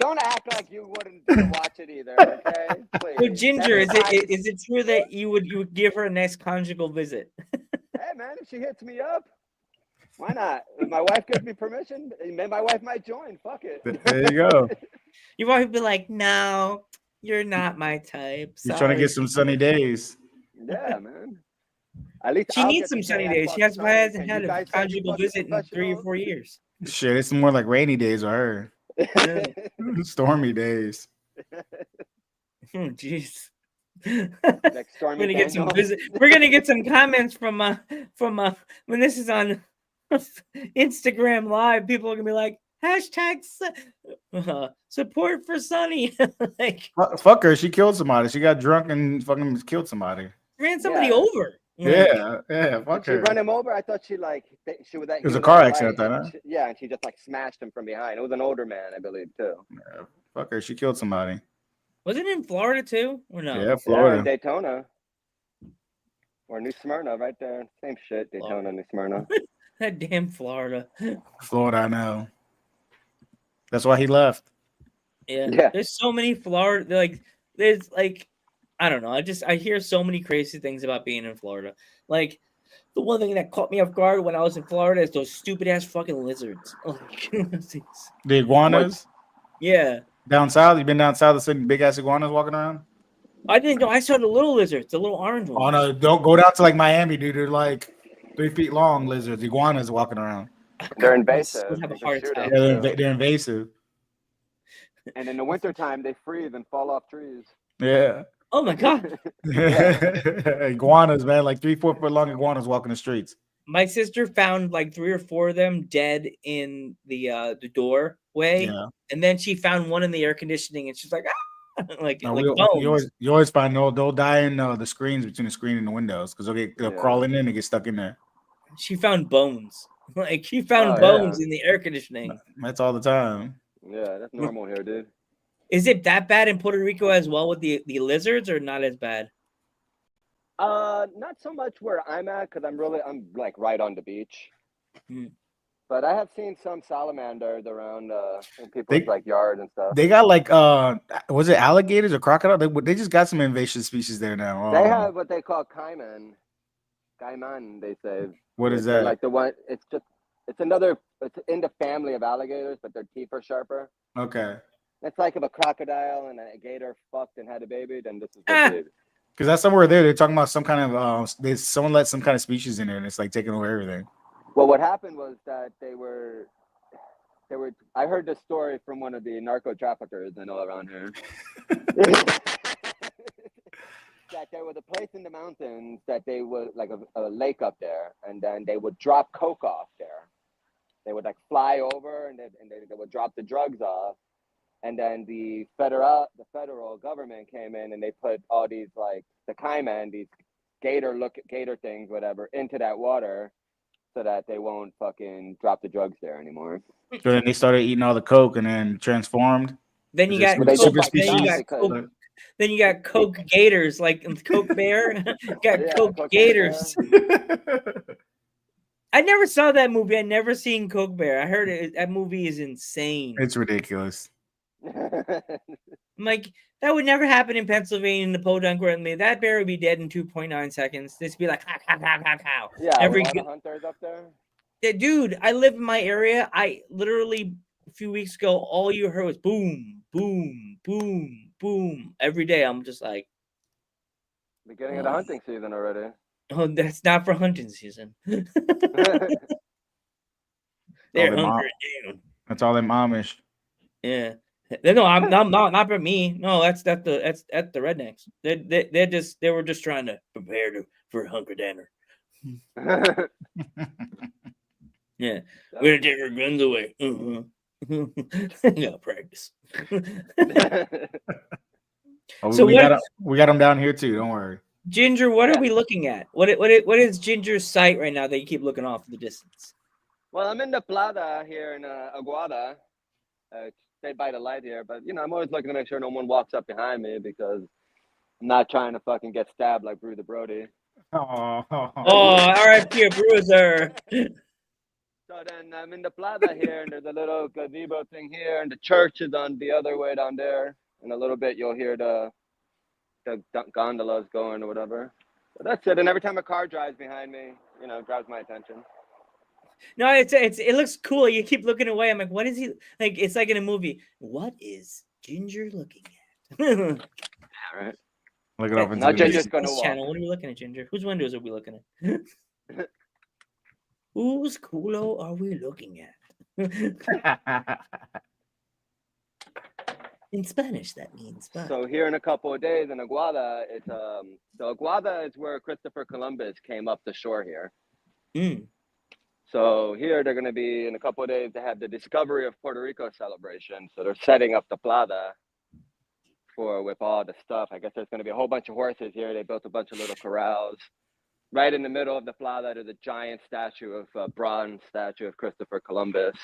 Don't act like you wouldn't watch it either, okay? Please. So Ginger, is it true that you would give her a nice conjugal visit? Hey man, if she hits me up, why not? If my wife gives me permission, my wife might join. Fuck it. There you go. Your wife would be like, "No, you're not my type." You're trying to get some sunny days. Yeah, man. At least She I'll needs get to some sunny say I days. She fucked hasn't Sonny. Can had you a guys say you conjugal fucking visit in 3 or professionals? 4 years. Shit, it's more like rainy days with her. Yeah. Stormy days. Oh, jeez. Next We're Stormy gonna get some Daniels. We're gonna get some comments from when this is on Instagram Live. People are gonna be like support for Sunny. Like Fuck her. She killed somebody. She got drunk and fucking killed somebody. ran somebody Yeah. over. Like, Yeah. Fuck Did she her. run him over? I thought she like she was at. It was a car accident, huh? Yeah, and she just like smashed him from behind. It was an older man, I believe, too. Yeah, fuck her. She killed somebody. was it in Florida too, or no? Yeah, Yeah, in Florida. Daytona or New Smyrna, right there. Same shit. Daytona, New Smyrna. That damn Florida. Florida, I know. That's why he left. Yeah. There's so many Florida. Like there's like I don't know. I hear so many crazy things about being in Florida. Like the one thing that caught me off guard when I was in Florida is those stupid ass fucking lizards. Like, The iguanas yeah. down south. You been down south and seen big ass iguanas walking around? I didn't know. I saw the little lizards, the little orange ones. Oh no, don't go down to like Miami, dude. They're like 3 feet long lizards, iguanas walking around. They're I invasive. would have a You can heart shoot attack. them. Yeah, they're invasive. And in the wintertime, they freeze and fall off trees. Yeah. Oh my god. Iguanas, man, like 3-4 foot long iguanas walking the streets. My sister found like 3 or 4 of them dead in the doorway, Yeah. and then she found one in the air conditioning, and she's like, ah! like No, bones. you always find they'll die in the screens between the screen and the windows because they'll crawl in there and they get stuck in there. She found bones. Like she found Oh, bones yeah. in the air conditioning. That's all the time. Yeah, that's normal here, dude. Is it that bad in Puerto Rico as well with the lizards, or not as bad? Not so much where I'm at because I'm like right on the beach. But I have seen some salamanders around in people's like yard and stuff. They got like was it alligators or crocodile? They just got some invasive species there now. They have what they call caiman. Caiman, they say. What is that? Like the one. It's in the family of alligators, but their teeth are sharper. Okay. It's like if a crocodile and a gator fucked and had a baby, then this is what it is. Because that's somewhere there. They're talking about some kind of someone let some kind of species in there, and it's like taking over everything. Well, what happened was that they were. I heard this story from one of the narco traffickers I know around here. That there was a place in the mountains that they would like a lake up there, and then they would drop coke off there. They would like fly over, and they would drop the drugs off, and then the federal government came in and they put all these like the caiman, these gator things, whatever, into that water, so that they won't fucking drop the drugs there anymore. So then they started eating all the coke and then transformed. Then you got coke, then you got coke gators, like Coke Bear. Got coke gators. I never saw that movie. I never seen Coke Bear. I heard that movie is insane. It's ridiculous. I'm like, that would never happen in Pennsylvania in the podunk where that bear would be dead in 2.9 seconds. This would be like, how. Yeah, every all the hunters up there. Yeah, dude, I live in my area. I literally a few weeks ago, all you heard was boom, boom, boom, boom. Every day, I'm just like, beginning of the hunting season already. Oh, that's not for hunting season. They're hungry down. That's all them Amish. Yeah. No, I'm not for me. No, that's the rednecks. They were just trying to prepare for hunker dinner. Yeah, we're gonna take our guns away. Gotta practice. So we got them down here too. Don't worry. Ginger, what are we looking at? What is Ginger's sight right now that you keep looking off in the distance? Well, I'm in the Plata here in Aguada. Stay by the light here, but I'm always looking to make sure no one walks up behind me because I'm not trying to fucking get stabbed like Brew the Brody. Oh, R.I.P. Bruiser. So then I'm in the Plata here, and there's a little gazebo thing here, and the church is on the other way down there. In a little bit, you'll hear the gondolas going or whatever. So that's it. And every time a car drives behind me, grabs my attention. No, it looks cool. You keep looking away. I'm like, what is he like? It's like in a movie. What is Ginger looking at? All right. Look it up. Not Ginger's This gonna walk. channel. What are we looking at, Ginger? Whose windows are we looking at? Whose culo are we looking at? In Spanish, that means. Fuck. So here in a couple of days in Aguada, it's so Aguada is where Christopher Columbus came up the shore here. Mm. So here they're going to be in a couple of days. They have the Discovery of Puerto Rico celebration. So they're setting up the plada with all the stuff. I guess there's going to be a whole bunch of horses here. They built a bunch of little corrals. Right in the middle of the plada, there's a giant statue of bronze statue of Christopher Columbus.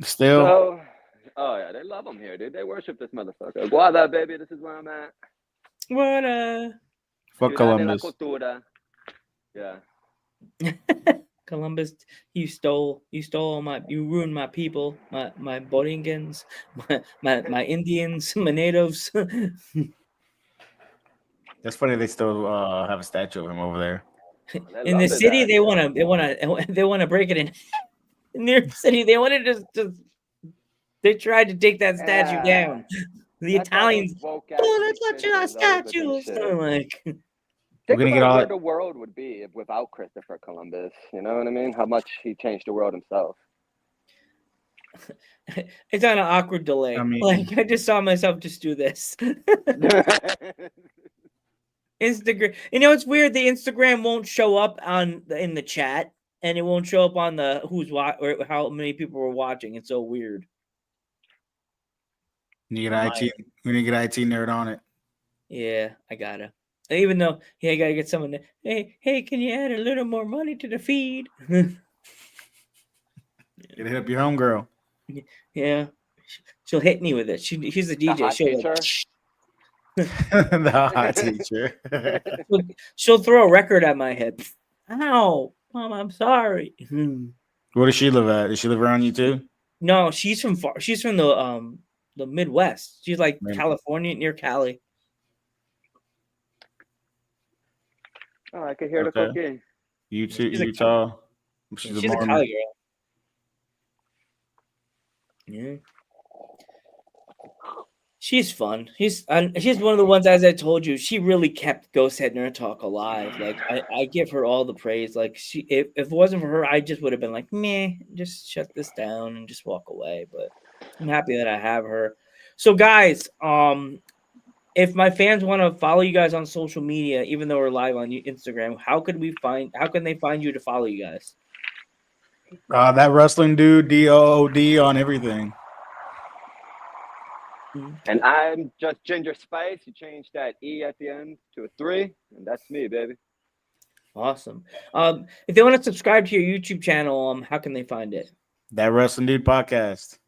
Still, So, oh yeah, they love him here, dude. They worship this motherfucker. Aguada, baby, this is where I'm at. What fuck Ciudad de la Columbus. Cultura. Yeah. Columbus, you ruined my people, my Boringans, my Indians, my natives. That's funny. They still have a statue of him over there. In the city, they want to break it in New York City. They wanted to they tried to take that statue down. The Italians, let's touch our statues. I'm like, think gonna about get all where that- the world would be without Christopher Columbus. You know what I mean? How much he changed the world himself. it's on an awkward delay. I mean- I just saw myself just do this. Instagram, it's weird. The Instagram won't show up in the chat, and it won't show up on the or how many people were watching. It's so weird. You get IT. We need to get IT nerd on it. Yeah, I gotta. Even though, I gotta get someone. Hey, can you add a little more money to the feed? Get hit up your homegirl. Yeah, she'll hit me with it. She's the DJ. hot She'll teacher? The hot teacher. she'll throw a record at my head. Ow, Mom, I'm sorry. Where does she live at? Does she live around you too? No, she's from the Midwest. She's like California, near Cali. Oh, I can hear the Okay. cooking. Utah. She's a Cali girl. Yeah. She's fun. She's one of the ones, as I told you, she really kept Ghost Head Nerd Talk alive. Like I give her all the praise. Like if it wasn't for her, I just would have been like, meh, just shut this down and just walk away. But I'm happy that I have her. So guys, if my fans want to follow you guys on social media, even though we're live on Instagram, how can they find you to follow you guys? That wrestling dude, DOOD on everything. And I'm just Ginger Spice. You changed that E at the end to a 3, and that's me, baby. Awesome. If they want to subscribe to your YouTube channel, how can they find it? That wrestling dude podcast.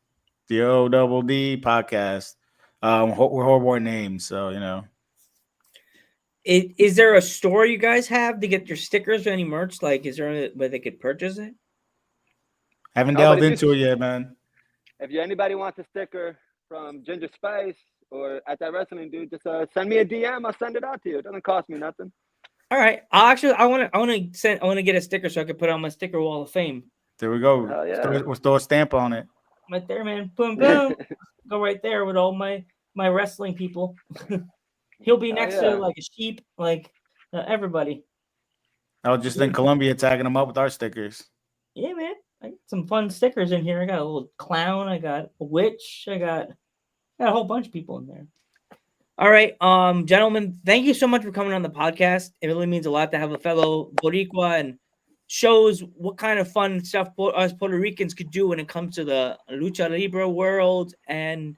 DODD podcast. We're horrible at names, so Is there a store you guys have to get your stickers or any merch? Like, is there a way they could purchase it? Haven't No, delved but if into it yet, man. If anybody wants a sticker from Ginger Spice or at that wrestling dude, just send me a DM. I'll send it out to you. It doesn't cost me nothing. All right. I want to get a sticker so I can put it on my sticker wall of fame. There we go. Oh, yeah. We'll throw a stamp on it. Right there, man. Boom, boom. Go right there with all my wrestling people. He'll be next to like a sheep, like everybody. I was just in Colombia tagging them up with our stickers. Yeah, man. I got some fun stickers in here. I got a little clown. I got a witch. I got a whole bunch of people in there. All right, gentlemen, thank you so much for coming on the podcast. It really means a lot to have a fellow Boricua and shows what kind of fun stuff us Puerto Ricans could do when it comes to the lucha libre world. And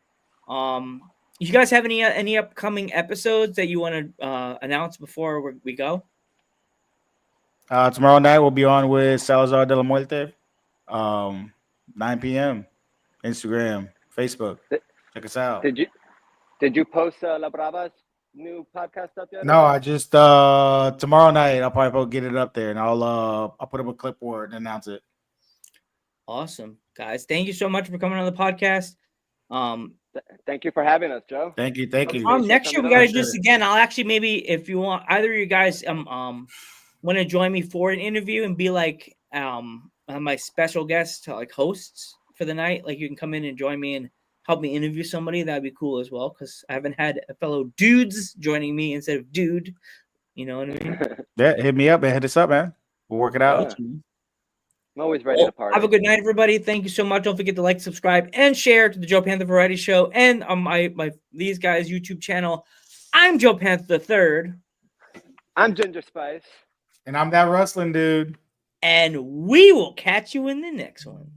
you guys have any upcoming episodes that you want to announce before we go? Tomorrow night we'll be on with Salazar de la Muerte. 9 p.m. Instagram, Facebook. Check us out. Did you post La Brava's new podcast up yet? No, I just tomorrow night I'll probably get it up there and I'll put up a clipboard and announce it. Awesome, guys. Thank you so much for coming on the podcast. Thank you for having us, Joe. Thank you. Next year we gotta do this again. I'll actually maybe, if you want, either of you guys want to join me for an interview and be like my special guest, like hosts for the night. Like you can come in and join me and help me interview somebody, that'd be cool as well. Because I haven't had a fellow dudes joining me instead of dude. You know what I mean? Yeah, hit me up and hit us up, man. We'll work it out. Yeah. I'm always ready to party. Have a good night, everybody. Thank you so much. Don't forget to like, subscribe, and share to the Joe Panther Variety Show and on these guys' YouTube channel. I'm Joe Panther III. I'm Ginger Spice. And I'm that wrestling dude. And we will catch you in the next one.